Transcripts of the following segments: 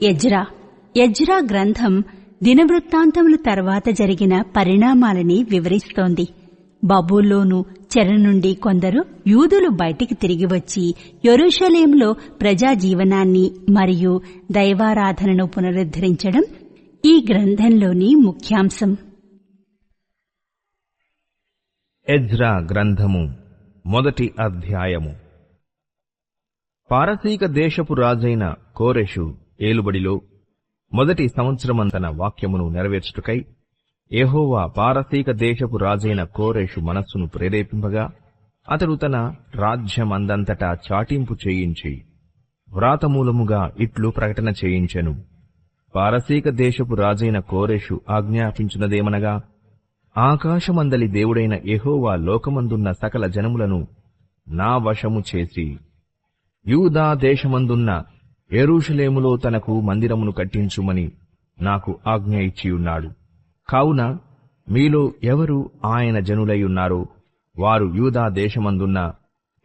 Ezra గ్రంథం దినవృత్తాంతముల తర్వాత జరిగిన పరిణామాలని వివరిస్తోంది. బబులోను చెర నుండి కొందరు యూదులు బయటికి తిరిగి వచ్చి యెరూషలేములో ప్రజాజీవనాన్ని మరియు దైవారాధనను పునరుద్ధరించడం ఈ గ్రంథంలోని ముఖ్యాంశం. ఎజ్రా గ్రంథము మొదటి అధ్యాయము. పారసీక దేశపు రాజైన కోరెషు ఏలుబడిలో మొదటి సంవత్సరమంతన వాక్యమును నెరవేర్చుటకై యెహోవా పారసీక దేశపు రాజైన కోరెషు మనస్సును ప్రేరేపింపగా అతడు తన రాజ్యమందంతటా చాటింపు చేయించి వ్రాతమూలముగా ఇట్లు ప్రకటన చేయించెను. పారసీక దేశపు రాజైన కోరెషు ఆజ్ఞాపించున్నదేమనగా, ఆకాశమందలి దేవుడైన యెహోవా లోకమందున్న సకల జనములను నా వశము చేసి యూదా దేశమందున్న యెరూషలేములో తనకు మందిరమును కట్టించుమని నాకు ఆజ్ఞ ఇచ్చియున్నాడు. కావున మీలో ఎవరు ఆయన జనులైయున్నారో వారు యూదా దేశమందున్న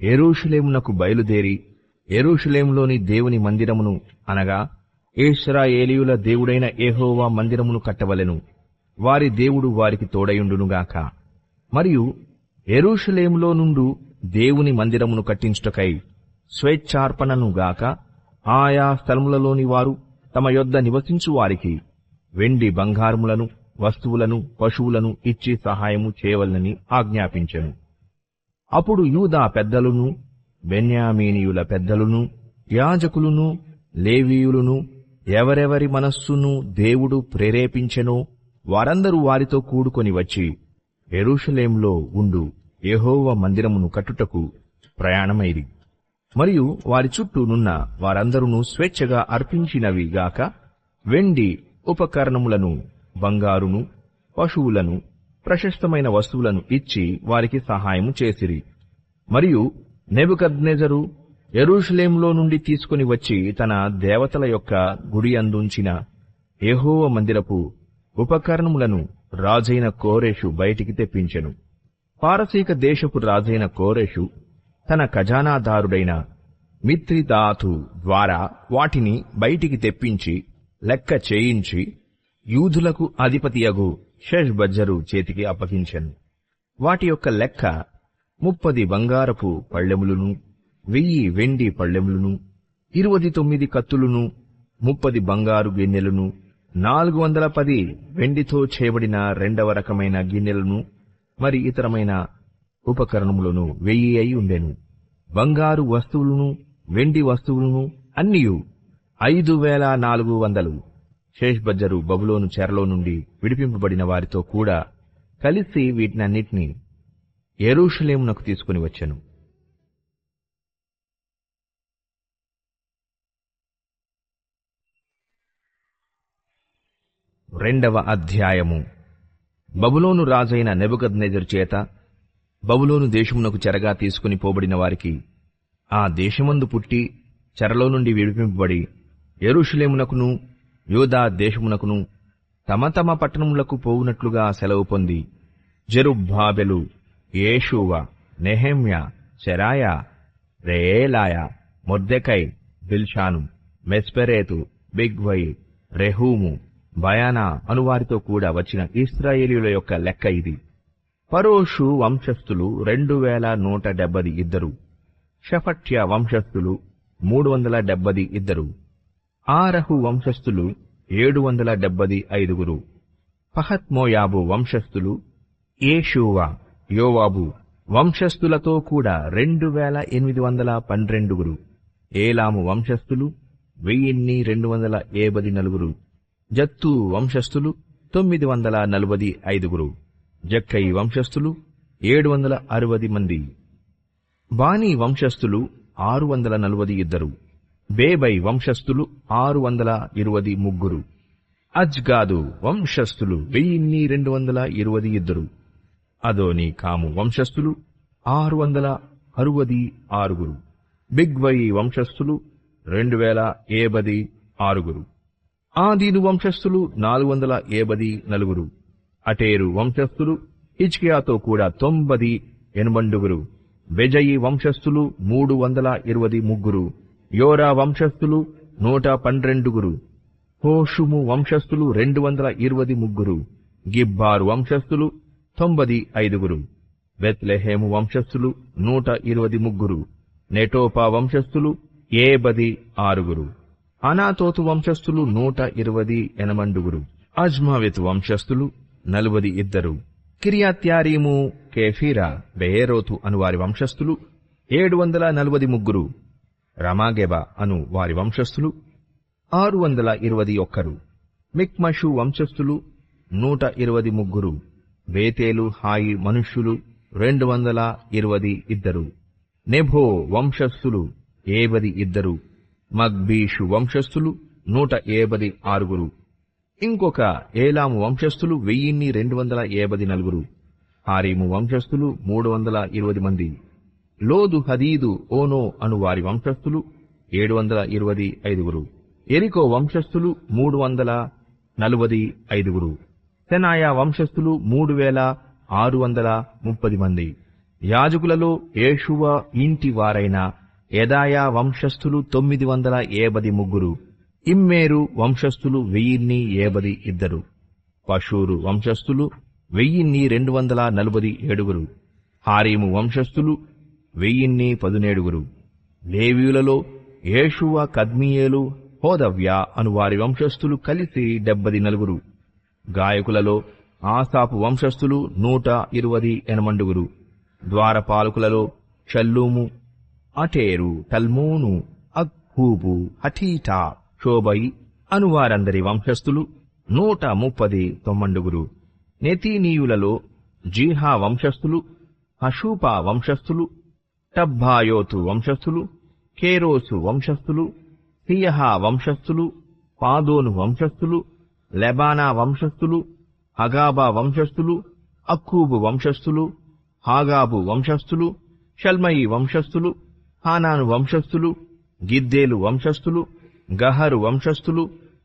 యెరూషలేమునకు బయలుదేరి యెరూషలేములోని దేవుని మందిరమును అనగా ఇశ్రాయేలీయుల దేవుడైన యెహోవా మందిరమును కట్టవలెను. వారి దేవుడు వారికి తోడయుండునుగాక. మరియు యెరూషలేములో నుండు దేవుని మందిరమును కట్టించుటకై స్వేచ్ఛార్పణనుగాక ఆయా స్థలములలోని వారు తమ యొద్ద నివసించు వారికి వెండి బంగారములను వస్తువులను పశువులను ఇచ్చి సహాయము చేయవలనని ఆజ్ఞాపించెను. అప్పుడు యూదా పెద్దలును బెన్యామీనీయుల పెద్దలును యాజకులును లేవీయులును ఎవరెవరి మనస్సును దేవుడు ప్రేరేపించెనో వారందరూ వారితో కూడుకొని వచ్చి యెరూషలేములో ఉండు యెహోవా మందిరమును కట్టుటకు ప్రయాణమైరి. మరియు వారి చుట్టూ నున్న వారందరూ స్వేచ్ఛగా అర్పించినవిగాక వెండి ఉపకరణములను బంగారును పశువులను ప్రశస్తమైన వస్తువులను ఇచ్చి వారికి సహాయము చేసిరి. మరియు నెబుకద్నెజరు యెరూషలేములో నుండి తీసుకుని వచ్చి తన దేవతల యొక్క గుడి అందుంచిన యెహోవా మందిరపు ఉపకరణములను రాజైన కోరెషు బయటికి తెప్పించెను. పారసీక దేశపు రాజైన కోరెషు తన ఖజానాదారుడైన మిత్రిదాతు ద్వారా వాటిని బయటికి తెప్పించి లెక్క చేయించి యూదులకు అధిపతియగు షెష్బజ్జరు చేతికి అప్పగించెను. వాటి యొక్క లెక్క 30 బంగారపు పళ్ళెములను 1000 వెండి పళ్ళెములను 29 కత్తులను 30 బంగారు గిన్నెలను 410 వెండితో చేయబడిన రెండవ రకమైన గిన్నెలను మరి ఇతరమైన ఉపకరణములను 1000 అయి ఉండెను. బంగారు వస్తువులను వెండి వస్తువులను అన్నియు 5400. షేష్బజ్జరు బబులోను చెరలో నుండి విడిపింపబడిన వారితో కూడా కలిసి వీటినన్నిటినీ యెరూషలేమునకు తీసుకుని వచ్చెను. రెండవ అధ్యాయము. బబులోను రాజైన నెబుకద్నెజరు చేత బబులోను దేశమునకు చెరగా తీసుకుని పోబడిన వారికి ఆ దేశమందు పుట్టి చెరలో నుండి విడిపింపబడి యెరూషలేమునకును యూదా దేశమునకును తమ తమ పట్టణములకు పోవునట్లుగా సెలవు పొంది జెరుబ్బాబెలు, యేషూవ, నెహెమ్యా, సెరాయా, రెయేలాయా, మొర్దెకై, బిల్షాను, మెస్పెరేతు, బిగ్వై, రెహూము, బయానా అనువారితో కూడా వచ్చిన ఇశ్రాయేలీయుల యొక్క లెక్క ఇది. పరోషు వంశస్థులు 2172. షఫట్య వంశస్థులు 372. ఆరహు వంశస్థులు 775. పహత్మోయాబు వంశస్థులు యేషూవ, యోవాబు వంశస్థులతో కూడా 2812. ఏలాము వంశస్థులు 1274. జత్తు వంశస్థులు 945. జక్కై వంశస్థులు 760 మంది. బానీ వంశస్థులు 642. బేబై వంశస్థులు 623. అజ్గాదు వంశస్థులు 1222. అదోని కాము వంశస్థులు 666. బిగ్వై వంశస్థులు 2076. ఆదీను వంశస్థులు 484. అటేరు వంశస్థులు హిజ్కియాతో కూడా 90 బెజయి వంశస్థులు 323. యోరా వంశస్థులు 112. హోషుము వంశస్థులు 223, గిబ్బారు వంశస్థులు 95, బెత్లెహేము వంశస్థులు 123, నెటోపా వంశస్థులు 76, అనాతోతు వంశస్థులు 128, అజ్మావెతు వంశస్థులు 42, కిర్యత్యారీము, కేఫీరా, బెయేరోతు అను వారి వంశస్థులు 743, రమాగెబ అను వారి వంశస్థులు 621, మిక్మషు వంశస్థులు 123, బేతేలు హాయి మనుష్యులు 222, నెబో వంశస్థులు 72, మగ్బీషు వంశస్థులు 156, ఇంకొక ఏలాము వంశస్థులు 1254, హారీము వంశస్థులు 320 మంది, లోదు హదీదు ఓనో అను వారి వంశస్థులు 725, ఎరికో వంశస్థులు 345, సెనాయా వంశస్థులు 3630 మంది, యాజకులలో యేషువ ఇంటి వారైన యెదాయా వంశస్థులు 953, ఇమ్మేరు వంశస్థులు 1072, పషూరు వంశస్థులు 1247, హారీము వంశస్థులు 1017, లేవీయులలో యేషువ, కద్మియేలు, హోదవ్య అను వారి వంశస్థులు కలిసి 74, గాయకులలో ఆసాపు వంశస్థులు 128, ద్వారపాలకులలో షల్లూము, అటేరు, టల్మోను, అక్కూబు, హఠీటా, షోబై అను వారందరి వంశస్థులు 139, నెతీనీయులలో జీహా వంశస్థులు, హషూపా వంశస్థులు, టబ్బాయోతు వంశస్థులు, కేరోసు వంశస్థులు, సియహా వంశస్థులు, పాదోను వంశస్థులు, లెబానా వంశస్థులు, హగాబా వంశస్థులు, అక్కూబు వంశస్థులు, హాగాబు వంశస్థులు, షల్మయి వంశస్థులు, హానాను వంశస్థులు, గిద్దేలు వంశస్థులు, గహరు వంశస్థులు,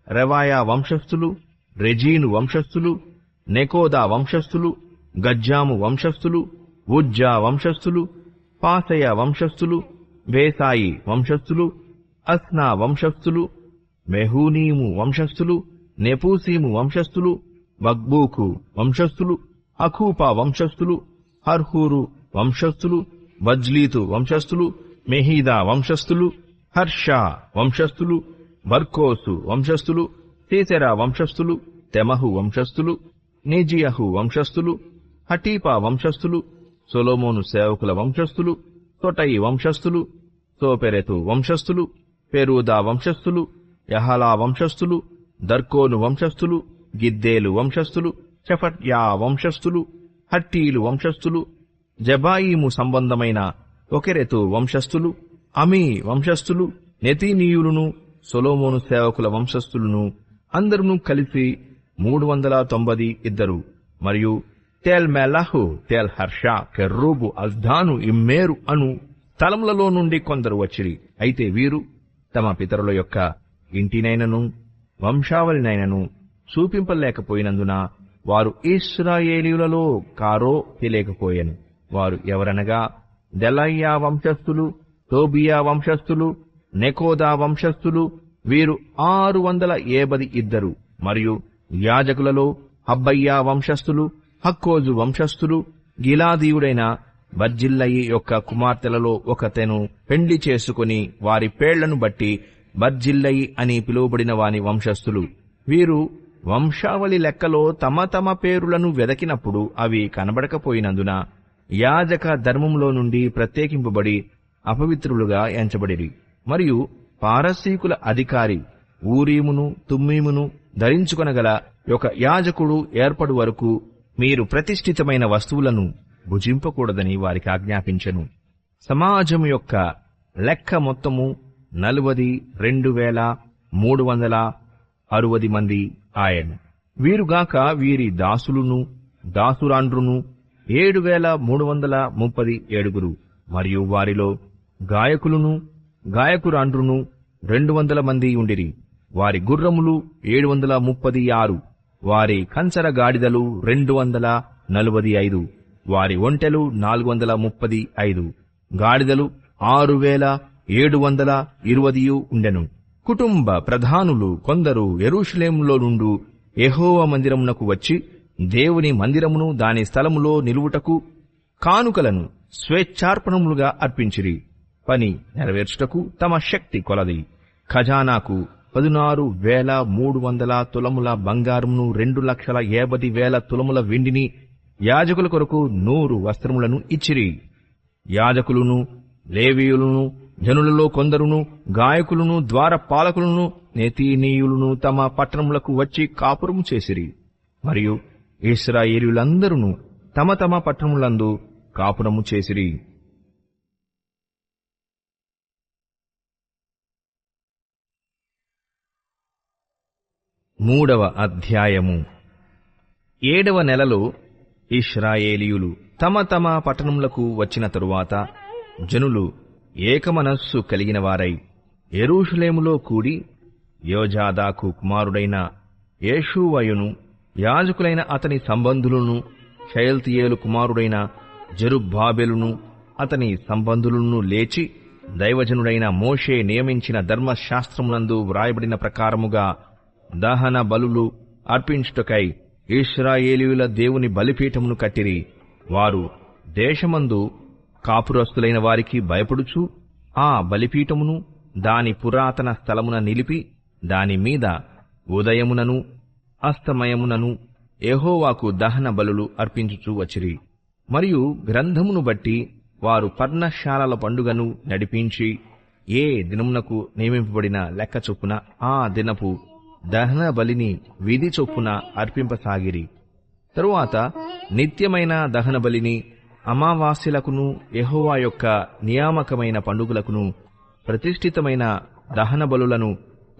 రెవాయా వంశస్థులు, రెజీను వంశస్థులు, నెకోదా వంశస్థులు, గజ్జాము వంశస్థులు, ఉజ్జా వంశస్థులు, పాసయ వంశస్థులు, బేసాయి వంశస్థులు, అస్నా వంశస్థులు, మెహూనీము వంశస్థులు, నెపూసీము వంశస్థులు, బగ్బూకు వంశస్థులు, అకూపా వంశస్థులు, హర్హూరు వంశస్థులు, బజ్లీతు వంశస్థులు, మెహీదా వంశస్థులు, హర్షా వంశస్థులు, బర్కోసు వంశస్థులు, సీసెరా వంశస్థులు, తెమహు వంశస్థులు, నేజియహు వంశస్థులు, హటీపా వంశస్థులు, సొలొమోను సేవకుల వంశస్థులు, తొటయి వంశస్థులు, సోపెరెతు వంశస్థులు, పెరూదా వంశస్థులు, యహలా వంశస్థులు, దర్కోను వంశస్థులు, గిద్దేలు వంశస్థులు, షఫట్యా వంశస్థులు, హట్టీలు వంశస్థులు, జబాయిము సంబంధమైన ఒకెరెతు వంశస్థులు, అమీ వంశస్థులు, నెతీనీయులను, సొలొమోను సేవకుల వంశస్థులను అందరును కలిసి 392, మరియు తెల్ మెలహు, తెల్ హర్షా, కెర్రూబు, అజ్దాను, ఇమ్మేరు అను స్థలములలో నుండి కొందరు వచ్చిరి. అయితే వీరు తమ పితరుల యొక్క ఇంటినైనను వంశావళినైనను చూపింపలేకపోయినందున వారు ఇశ్రాయేలీయులలో కారో తెలియకపోయెను. వారు ఎవరనగా దెలయ్యా వంశస్థులు, తోబియా వంశస్థులు, నెకోదా వంశస్థులు, వీరు 672, మరియు యాజకులలో హబ్బయ్యా వంశస్థులు, హక్కోజు వంశస్థులు, గిలాదీయుడైన బర్జిల్లయి యొక్క కుమార్తెలలో ఒకతెను పెండ్లి చేసుకుని వారి పేళ్లను బట్టి బర్జిల్లయి అని పిలువబడిన వాని వంశస్థులు. వీరు వంశావళి లెక్కలో తమ తమ పేరులను వెదకినప్పుడు అవి కనబడకపోయినందున యాజక ధర్మంలో నుండి ప్రత్యేకింపబడి అపవిత్రులుగా ఎంచబడిరి. మరియు పారసీకుల అధికారి ఊరీమును తుమ్మీమును ధరించుకొనగల ఒక యాజకుడు ఏర్పడు వరకు మీరు ప్రతిష్ఠితమైన వస్తువులను భుజింపకూడదని వారికి ఆజ్ఞాపించెను. సమాజం యొక్క లెక్క మొత్తము 42,360 మంది ఆయను. వీరుగాక వీరి దాసులును దాసురాండ్రును 7,337, మరియు వారిలో గాయకులును గాయకురాండ్రును 200 మంది ఉండిరి. వారి గుర్రములు 736, వారి కంచర గాడిదలు 245, వారి ఒంటెలు 435, గాడిదలు 6,720 ఉండెను. కుటుంబ ప్రధానులు కొందరు యెరూషలేములో నుండు యెహోవా మందిరమునకు వచ్చి దేవుని మందిరమును దాని స్థలములో నిలువుటకు కానుకలను స్వేచ్ఛార్పణములుగా అర్పించిరి. పని నెరవేర్చుటకు తమ శక్తి కొలది ఖజానాకు 16,300 తులముల బంగారమును 2,50,000 తులముల వెండిని యాజకుల కొరకు 100 వస్త్రములను ఇచ్చిరి. యాజకులను, లేవీయులను, జనులలో కొందరును, గాయకులను, ద్వారపాలకులను, నెతీనీయులను తమ పట్టణములకు వచ్చి కాపురము చేసిరి. మరియు ఇశ్రాయేలీయులందరూ తమ తమ పట్టణములందు కాపురము చేసిరి. మూడవ అధ్యాయము. 7వ నెలలో ఇశ్రాయేలీయులు తమ తమ పట్టణములకు వచ్చిన తరువాత జనులు ఏకమనస్సు కలిగిన వారై యెరూషలేములో కూడి యోజాదాకు కుమారుడైన యేషూవయును, యాజకులైన అతని సంబంధులను, షయల్తీయేలు కుమారుడైన జెరుబ్బాబెలును అతని సంబంధులను లేచి దైవజనుడైన మోషే నియమించిన ధర్మశాస్త్రమునందు వ్రాయబడిన ప్రకారముగా దహన బలులు అర్పించుటకై ఇశ్రాయేలీయుల దేవుని బలిపీఠమును కట్టిరి. వారు దేశమందు కాపురస్తులైన వారికి భయపడుచు ఆ బలిపీఠమును దాని పురాతన స్థలమున నిలిపి దానిమీద ఉదయమునను అస్తమయమునను యెహోవాకు దహన బలులు అర్పించుచూ వచ్చిరి. మరియు గ్రంథమును బట్టి వారు పర్ణశాలల పండుగను నడిపించి ఏ దినమునకు నియమింపబడిన లెక్క చొప్పున ఆ దినపు దహన బలిని విధి చొప్పున అర్పింపసాగిరి. తరువాత నిత్యమైన దహన బలిని అమావాస్యలకును యెహోవా యొక్క నియామకమైన పండుగలకును ప్రతిష్ఠితమైన దహన బలులను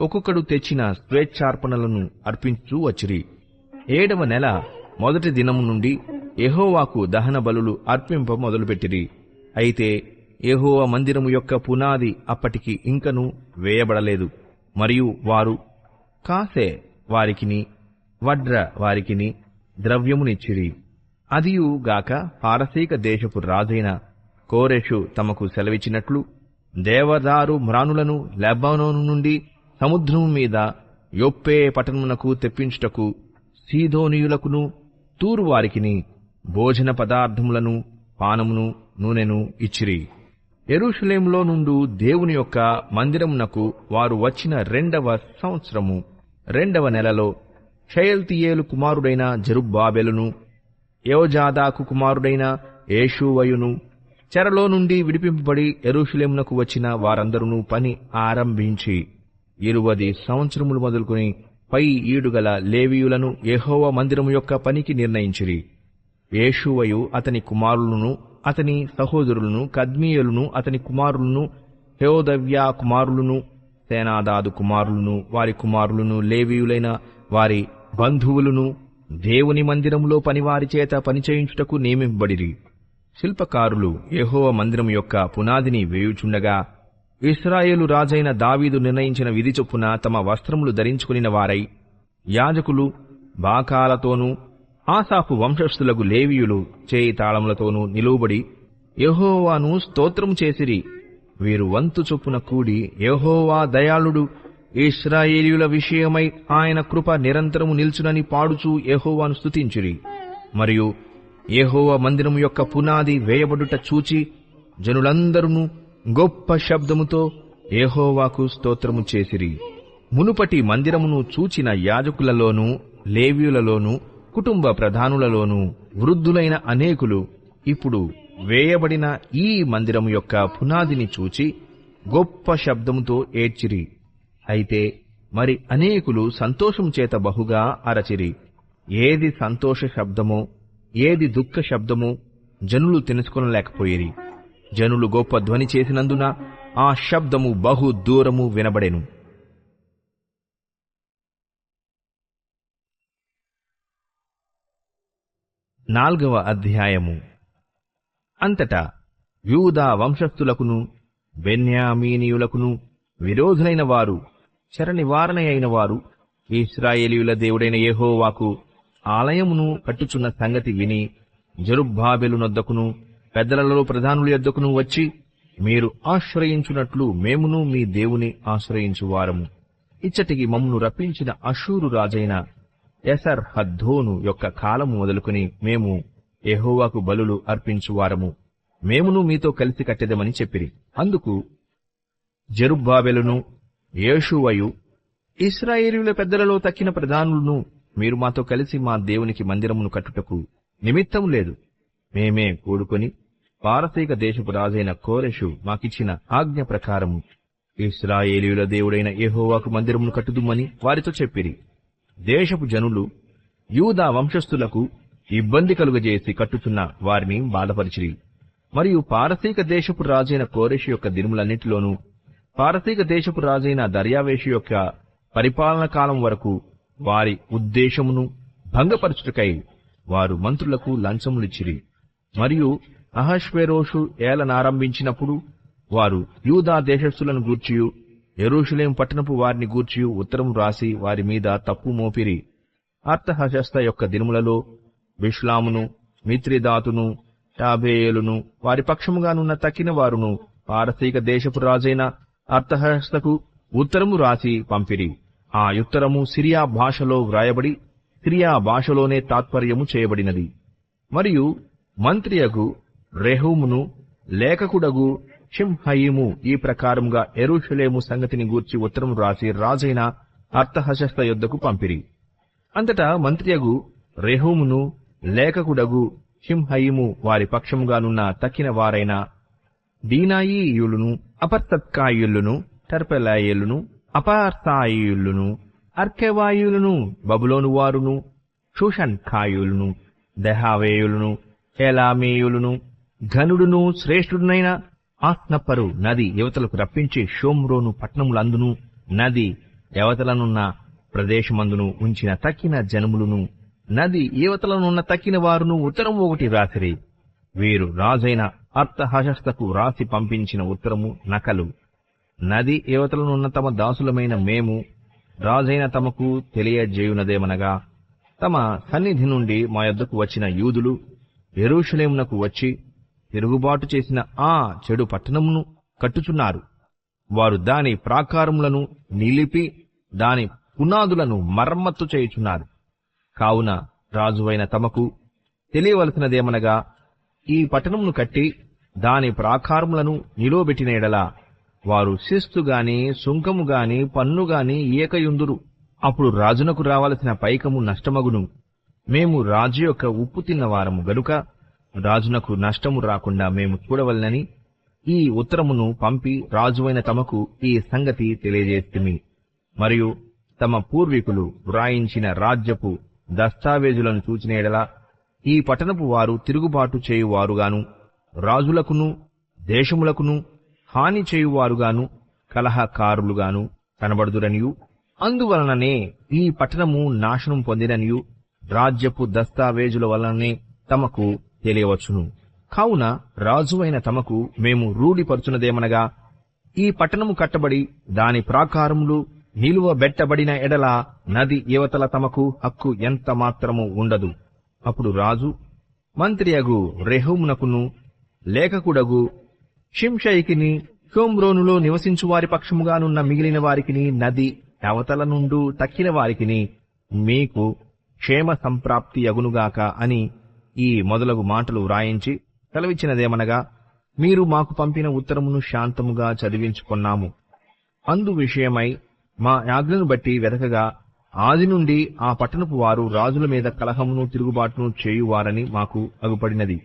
ఒక్కొక్కడు తెచ్చిన స్వేచ్ఛార్పణలను అర్పించూ వచ్చిరి. 7వ నెల మొదటి దినము నుండి యెహోవాకు దహన బలులు అర్పింప మొదలుపెట్టిరి. అయితే యెహోవా మందిరము యొక్క పునాది అప్పటికి ఇంకను వేయబడలేదు. మరియు వారు కాసే వారికిని వడ్ర వారికిని ద్రవ్యమునిచ్చిరి. అదియుగాక పారసీక దేశపు రాజైన కోరెషు తమకు సెలవిచ్చినట్లు దేవదారు మ్రానులను లెబానోను నుండి సముద్రము మీద యొప్పే పట్టణమునకు తెప్పించుటకు సీదోనీయులకును తూరు వారికిని భోజన పదార్థములను, పానమును, నూనెను ఇచ్చిరి. యెరూషలేములో నుండు దేవుని యొక్క మందిరమునకు వారు వచ్చిన 2వ సంవత్సరము 2వ నెలలో షయల్తీయేలు కుమారుడైన జెరుబ్బాబెలును, యోజాదాకు కుమారుడైన యేషూవయును, చెరలో నుండి విడిపింపబడి యెరూషలేమునకు వచ్చిన వారందరూ పని ఆరంభించి 20 సంవత్సరములు మొదలుకొని పై ఈడుగల లేవీయులను యెహోవా మందిరము యొక్క పనికి నిర్ణయించిరి. యేషూవయు అతని కుమారులను, అతని సహోదరులను, కద్మీయులను అతని కుమారులను, హెయోదవ్యా కుమారులను, సేనాదాదు కుమారులను, వారి కుమారులను, లేవీయులైన వారి బంధువులను దేవుని మందిరములో పనివారి చేత పనిచేయించుటకు నియమింపబడిరి. శిల్పకారులు యెహోవా మందిరం యొక్క పునాదిని వేయుచుండగా ఇశ్రాయేలు రాజైన దావీదు నిర్ణయించిన విధి చొప్పున తమ వస్త్రములు ధరించుకునిన వారై యాజకులు బాకాలతోనూ ఆసాపు వంశస్థులకు లేవీయులు చేయి తాళములతోనూ నిలువబడి యెహోవాను స్తోత్రము చేసిరి. వీరు వంతు చొప్పున కూడి యెహోవా దయాళుడు, ఇశ్రాయేలీయుల విషయమై ఆయన కృప నిరంతరము నిల్చునని పాడుచూ యెహోవాను స్తుతించిరి. మరియు యెహోవా మందిరము యొక్క పునాది వేయబడుట చూచి జనులందరూ గొప్ప శబ్దముతో యెహోవాకు స్తోత్రము చేసిరి. మునుపటి మందిరమును చూచిన యాజకులలోనూ లేవీయులలోనూ కుటుంబ ప్రధానులలోనూ వృద్ధులైన అనేకులు ఇప్పుడు వేయబడిన ఈ మందిరము యొక్క పునాదిని చూచి గొప్ప శబ్దముతో ఏడ్చిరి. అయితే మరి అనేకులు సంతోషము చేత బహుగా అరచిరి. ఏది సంతోష శబ్దమో ఏది దుఃఖ శబ్దమో జనులు తెలుసుకొనలేకపోయిరి. జనులు గొప్ప ధ్వని చేసినందున ఆ శబ్దము బహు దూరము వినబడెను. నాల్గవ అధ్యాయము. అంతటా యూదా వంశస్థులకును బెన్యామీనీయులకును విరోధులైన వారు, చెర నివారణ అయిన వారు ఇశ్రాయేలీయుల దేవుడైన యెహోవాకు ఆలయమును కట్టుచున్న సంగతి విని జెరుబ్బాబెలు నొద్దకును పెద్దలలో ప్రధానుల యొద్దకును వచ్చి మీరు ఆశ్రయించున్నట్లు మేమును మీ దేవుని ఆశ్రయించువారము. ఇచ్చటికి మమ్మును రప్పించిన అషూరు రాజైన ఎసర్ హద్దోను యొక్క కాలము మొదలుకొని మేము యెహోవాకు బలులు అర్పించువారము. మేమును మీతో కలిసి కట్టెదమని చెప్పిరి. అందుకు జెరుబ్బాబెలును యేషూవయు, ఇశ్రాయేలీయుల పెద్దలలో తక్కిన ప్రధానులను, మీరు మాతో కలిసి మా దేవునికి మందిరమును కట్టుటకు నిమిత్తం లేదు. మేమే కూడుకొని పారసీక దేశపు రాజైన కోరెషు మాకిచ్చిన ఆజ్ఞ ప్రకారము ఇశ్రాయేలీయుల దేవుడైన యెహోవాకు మందిరమును కట్టుదుమని వారితో చెప్పిరి. దేశపు జనులు యూదా వంశస్థులకు ఇబ్బంది కలుగజేసి కట్టుచున్న వారిని బాధపరిచిరి. మరియు పారసీక దేశపు రాజైన కోరెషు యొక్క దినములన్నిటిలోనూ పారసీక దేశపు రాజైన దర్యావేషు యొక్క పరిపాలన కాలం వరకు వారి ఉద్దేశమును భంగపరచుటకై వారు మంత్రులకు లంచములిచ్చిరి. మరియు అహష్వేరోషు ఏలనారంభించినప్పుడు వారు యూదా దేశస్థులను గూర్చియు యెరూషలేము పట్టణపు వారిని గూర్చియు ఉత్తరం రాసి వారి మీద తప్పు మోపిరి. అర్తహషస్త యొక్క దినములలో బిష్లామును, మిత్రిదాతును, టాబేయేలును వారి పక్షముగానున్న తక్కిన వారును పారసీక దేశపు రాజైన అర్తహషస్తకు ఉత్తరము రాసి పంపిరి. ఆ ఉత్తరము సిరియా భాషలో వ్రాయబడి సిరియా భాషలోనే తాత్పర్యము చేయబడినది. మరియు మంత్రియగు రెహూమును, లేఖకుడగు షిమ్హయీము ఈ ప్రకారముగా యెరూషలేము సంగతిని గూర్చి ఉత్తరము రాసి రాజైన అర్తహషస్త యొద్దకు పంపిరి. అంతటా మంత్రియగు రెహూమును, లేఖకుడగు షిమ్హయీము వారి పక్షముగానున్న తక్కిన వారైన దీనాయీయులను, అపర్తత్కాయులను, టర్పెలాయేలును, అపార్సాయియులను, అర్కెవాయులను, బబులోను వారును, షూషన్కాయులను, దెహావేయులను, ఏలామేయులను, ఘనుడును శ్రేష్ఠుడునైన ఆస్నప్పరు నది యువతలకు రప్పించి షోమ్రోను పట్టణములందును నది యవతలనున్న ప్రదేశమందును ఉంచిన తక్కిన జనములను నది యువతలనున్న తక్కిన వారును ఉత్తరం ఒకటి రాసిరి. వీరు రాజైన అర్తహషస్తకు రాసి పంపించిన ఉత్తరము నకలు. నది యువతలనున్న తమ దాసులమైన మేము రాజైన తమకు తెలియజేయునదేమనగా, తమ సన్నిధి నుండి మా యొద్దకు వచ్చిన యూదులు యెరూషలేమునకు వచ్చి తిరుగుబాటు చేసిన ఆ చెడు పట్టణమును కట్టుచున్నారు. వారు దాని ప్రాకారములను నిలిపి దాని పునాదులను మరమ్మత్తు చేయుచున్నారు. కావున రాజువైన తమకు తెలియవలసినదేమనగా, ఈ పట్టణమును కట్టి దాని ప్రాకారములను నిలువబెట్టిన ఎడల వారు శిస్తుగాని సుంకముగాని పన్నుగాని ఏకయుందురు. అప్పుడు రాజునకు రావలసిన పైకము నష్టమగును. మేము రాజు యొక్క ఉప్పు తిన్నవారము గనుక రాజునకు నష్టము రాకుండా మేము చూడవలనని ఈ ఉత్తరమును పంపి రాజువైన తమకు ఈ సంగతి తెలియజేస్తుమి. మరియు తమ పూర్వీకులు వ్రాయించిన రాజ్యపు దస్తావేజులను చూచిన ఎడల ఈ పట్టణపు వారు తిరుగుబాటు చేయువారుగాను రాజులకును దేశములకును హాని చేయువారుగాను కలహకారులుగాను కనబడుదురనియు, అందువలననే ఈ పట్టణము నాశనం పొందిననియు రాజ్యపు దస్తావేజుల వలననే తమకు తెలియవచ్చును. కావున రాజువైన తమకు మేము రూఢిపరుచున్నదేమనగా, ఈ పట్టణము కట్టబడి దాని ప్రాకారములు నిలువబెట్టబడిన ఎడల నది యువతల తమకు హక్కు ఎంత మాత్రము ఉండదు. అప్పుడు రాజు మంత్రియగు రెహూమునకును, లేఖకుడగు షిమ్షయికిని, షోమ్రోనులో నివసించు వారి పక్షముగానున్న మిగిలిన వారికిని, నది అవతల నుండు తక్కిన వారికిని మీకు క్షేమ సంప్రాప్తి యగునుగాక అని ఈ మొదలగు మాటలు వ్రాయించి సెలవిచ్చినదేమనగా, మీరు మాకు పంపిన ఉత్తరమును శాంతముగా చదివించుకొన్నాము. అందు విషయమై మా ఆజ్ఞను బట్టి వెతకగా ఆది నుండి ఆ పట్టణపు వారు రాజుల మీద కలహమును తిరుగుబాటును చేయువారని మాకు అగుపడినది.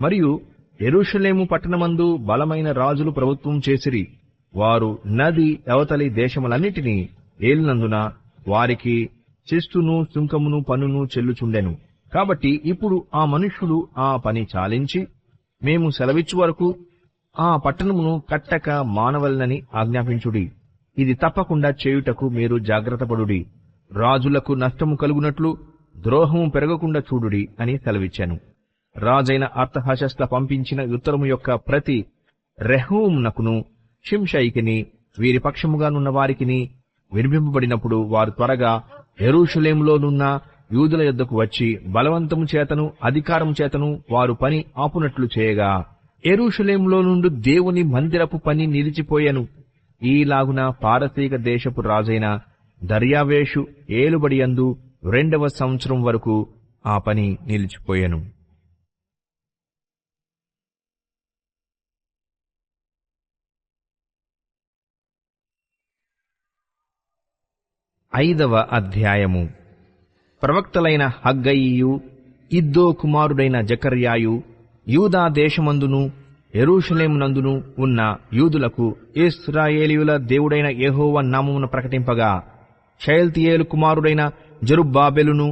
మరియు యెరూషలేము పట్టణమందు బలమైన రాజులు ప్రభుత్వం చేసిరి. వారు నది అవతలి దేశములన్నిటినీ ఏలినందున వారికి శిస్తును సుంకమును పన్నును చెల్లుచుండెను. కాబట్టి ఇప్పుడు ఆ మనుష్యులు ఆ పని చాలించి మేము సెలవిచ్చు వరకు ఆ పట్టణమును కట్టక మానవలనని ఆజ్ఞాపించుడి. ఇది తప్పకుండా చేయుటకు మీరు జాగ్రత్తపడుడి. రాజులకు నష్టము కలుగునట్లు ద్రోహము పెరగకుండా చూడుడి అని సెలవిచ్చాను. రాజైన అర్తహషస్త పంపించిన ఉత్తరము యొక్క ప్రతి రెహూమునకును షిమ్షయికిని వీరి పక్షముగానున్న వారికిని వినిపింపబడినప్పుడు వారు త్వరగా యెరూషలేములోనున్న యూదుల యొద్దకు వచ్చి బలవంతము చేతను అధికారము చేతను వారు పని ఆపునట్లు చేయగా, యెరూషలేములో నుండి దేవుని మందిరపు పని నిలిచిపోయెను. ఈలాగున పారసీక దేశపు రాజైన దర్యావేషు ఏలుబడియందు 2వ సంవత్సరం వరకు ఆ పని నిలిచిపోయెను. 5వ అధ్యాయము. ప్రవక్తలైన హగ్గయియు, ఇద్దో కుమారుడైన జకర్యాయు యూదా దేశమందును యెరూషలేమునందును ఉన్న యూదులకు ఇశ్రాయేలీయుల దేవుడైన యెహోవా నామమును ప్రకటింపగా, షయల్తీయేలు కుమారుడైన జెరుబ్బాబెలును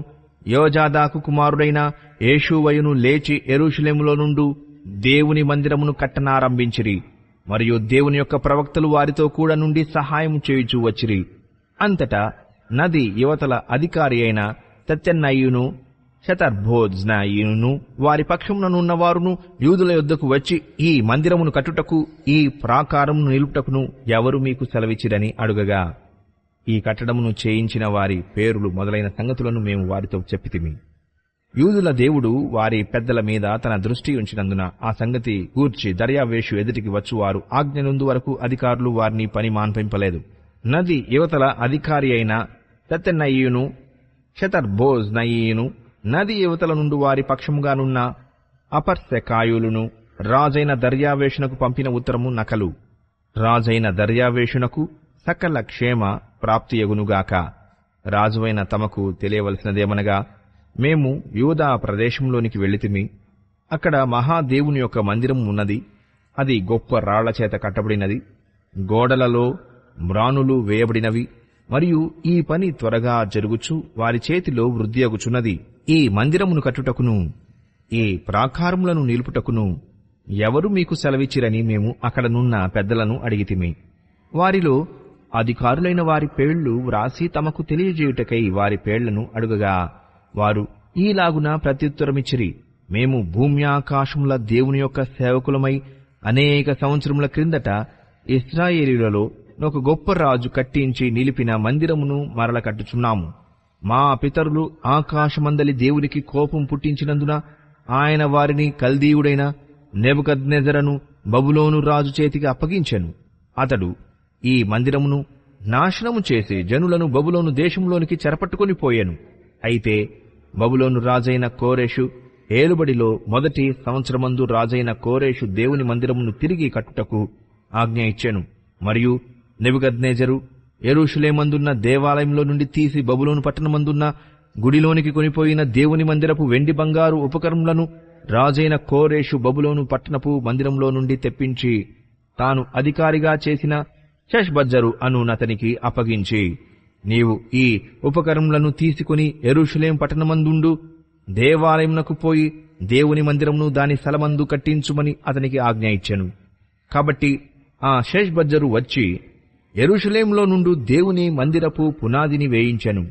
యోజాదాకు కుమారుడైన యేషూవయును లేచి యెరూషలేములో నుండు దేవుని మందిరమును కట్టనారంభించిరి. మరియు దేవుని యొక్క ప్రవక్తలు వారితో కూడా నుండి సహాయం చేయుచూ వచ్చిరి. అంతటా నది యువతల అధికారి అయిన తత్తెన్నయును శతర్బోజ్నయును వారి పక్షముననున్నవారును యూదుల యొద్దకు వచ్చి, ఈ మందిరమును కట్టుటకు ఈ ప్రాకారమును నిలుపుటకును ఎవరు మీకు సెలవిచ్చిరని అడుగగా, ఈ కట్టడమును చేయించిన వారి పేరులు మొదలైన సంగతులను మేము వారితో చెప్పితిమి. యూదుల దేవుడు వారి పెద్దల మీద తన దృష్టి ఉంచినందున ఆ సంగతి గూర్చి దర్యావేషు ఎదుటికి వచ్చువారు ఆజ్ఞనుందు వరకు అధికారులు వారిని పని మాన్పింపలేదు. నది యువతల అధికారి అయిన తత్తెన్నయును శతర్బోజ్నయును నది యువతల నుండి వారి పక్షముగానున్న అపర్సెకాయులును రాజైన దర్యావేషునకు పంపిన ఉత్తరము నకలు. రాజైన దర్యావేషునకు సకల క్షేమ ప్రాప్తియగునుగాక. రాజువైన తమకు తెలియవలసినదేమనగా, మేము యూదా ప్రదేశంలోనికి వెళితిమి. అక్కడ మహాదేవుని యొక్క మందిరం ఉన్నది. అది గొప్ప రాళ్ల చేత కట్టబడినది. గోడలలో మ్రానులు వేయబడినవి. మరియు ఈ పని త్వరగా జరుగుచు వారి చేతిలో వృద్ధియగుచున్నది. ఈ మందిరమును కట్టుటకును ఈ ప్రాకారములను నిలుపుటకును ఎవరు మీకు సెలవిచ్చిరని మేము అక్కడనున్న పెద్దలను అడిగితిమి. వారిలో అధికారులైన వారి పేళ్లు వ్రాసి తమకు తెలియజేయుటకై వారి పేళ్లను అడుగగా, వారు ఈలాగున ప్రత్యుత్తరమిచ్చిరి: మేము భూమ్యాకాశముల దేవుని యొక్క సేవకులమై అనేక సంవత్సరముల క్రిందట ఇశ్రాయేలీయులలో ఒక గొప్ప రాజు కట్టించి నిలిపిన మందిరమును మరల కట్టుచున్నాము. మా పితరులు ఆకాశమందలి దేవునికి కోపం పుట్టించినందున ఆయన వారిని కల్దీయుడైన నెబుకద్నెజరును బబులోను రాజు చేతికి అప్పగించెను. అతడు ఈ మందిరమును నాశనము చేసి జనులను బబులోను దేశంలోనికి చెరపట్టుకొని పోయెను. అయితే బబులోను రాజైన కోరెషు ఏలుబడిలో మొదటి సంవత్సరమందు రాజైన కోరెషు దేవుని మందిరమును తిరిగి కట్టుటకు ఆజ్ఞ ఇచ్చెను. మరియు నెబుకద్నెజరు యెరూషలేమందున్న దేవాలయంలో నుండి తీసి బబులోను పట్టణమందున్న గుడిలోనికి కొనిపోయిన దేవుని మందిరపు వెండి బంగారు ఉపకరణములను రాజైన కోరెషు బబులోను పట్టణపు మందిరంలో నుండి తెప్పించి తాను అధికారిగా చేసిన షష్బజ్జరు అనునతనికి అప్పగించి, నీవు ఈ ఉపకరణములను తీసుకుని యెరూషలేం పట్టణమందుండు దేవాలయమునకు పోయి దేవుని మందిరమును దాని స్థలమందు కట్టించుమని అతనికి ఆజ్ఞ ఇచ్చెను. కాబట్టి ఆ షష్బజ్జరు వచ్చి యెరూషలేంలో నుండి దేవుని మందిరపు పునాదిని వేయించెను.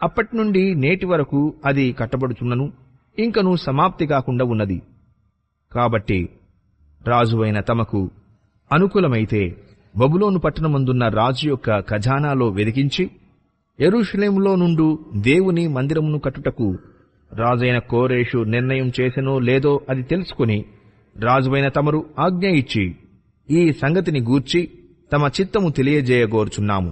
అప్పటినుండి నేటి వరకు అది కట్టబడుచున్నను, ఇంకనూ సమాప్తి కాకుండా ఉన్నది. కాబట్టి రాజువైన తమకు అనుకూలమైతే బబులోను పట్టణమందున్న రాజు యొక్క ఖజానాలో వెదికించి యెరూషలేములో నుండి దేవుని మందిరమును కట్టుటకు రాజైన కోరెషు నిర్ణయం చేసెనో లేదో అది తెలుసుకుని రాజువైన తమరు ఆజ్ఞ ఇచ్చి ఈ సంగతిని గూర్చి తమ చిత్తము తెలియజేయగోరుచున్నాము.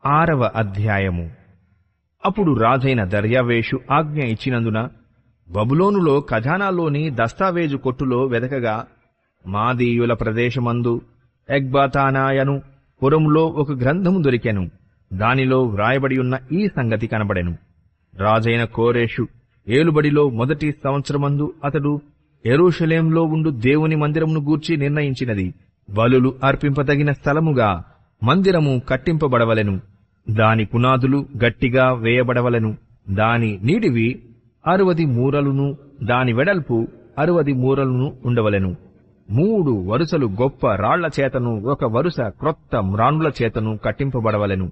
6వ అధ్యాయము. అప్పుడు రాజైన దర్యావేషు ఆజ్ఞ ఇచ్చినందున బబులోనులో ఖజానాలోని దస్తావేజు కొట్టులో వెదకగా మాదీయుల ప్రదేశమందు ఎగ్బాతానాయను పురములో ఒక గ్రంథము దొరికెను. దానిలో వ్రాయబడి ఉన్న ఈ సంగతి కనబడెను: రాజైన కోరెషు ఏలుబడిలో మొదటి సంవత్సరమందు అతడు యెరూషలేంలో ఉండు దేవుని మందిరమును గూర్చి నిర్ణయించినది బలులు అర్పింపదగిన స్థలముగా మందిరము కట్టింపబడవలెను. దాని పునాదులు గట్టిగా వేయబడవలెను. దాని నీడివి 60 మూరలును దాని వెడల్పు 60 మూరలును ఉండవలెను. 3 వరుసలు గొప్ప రాళ్ల చేతను 1 వరుస క్రొత్త మ్రానుల చేతను కట్టింపబడవలెను.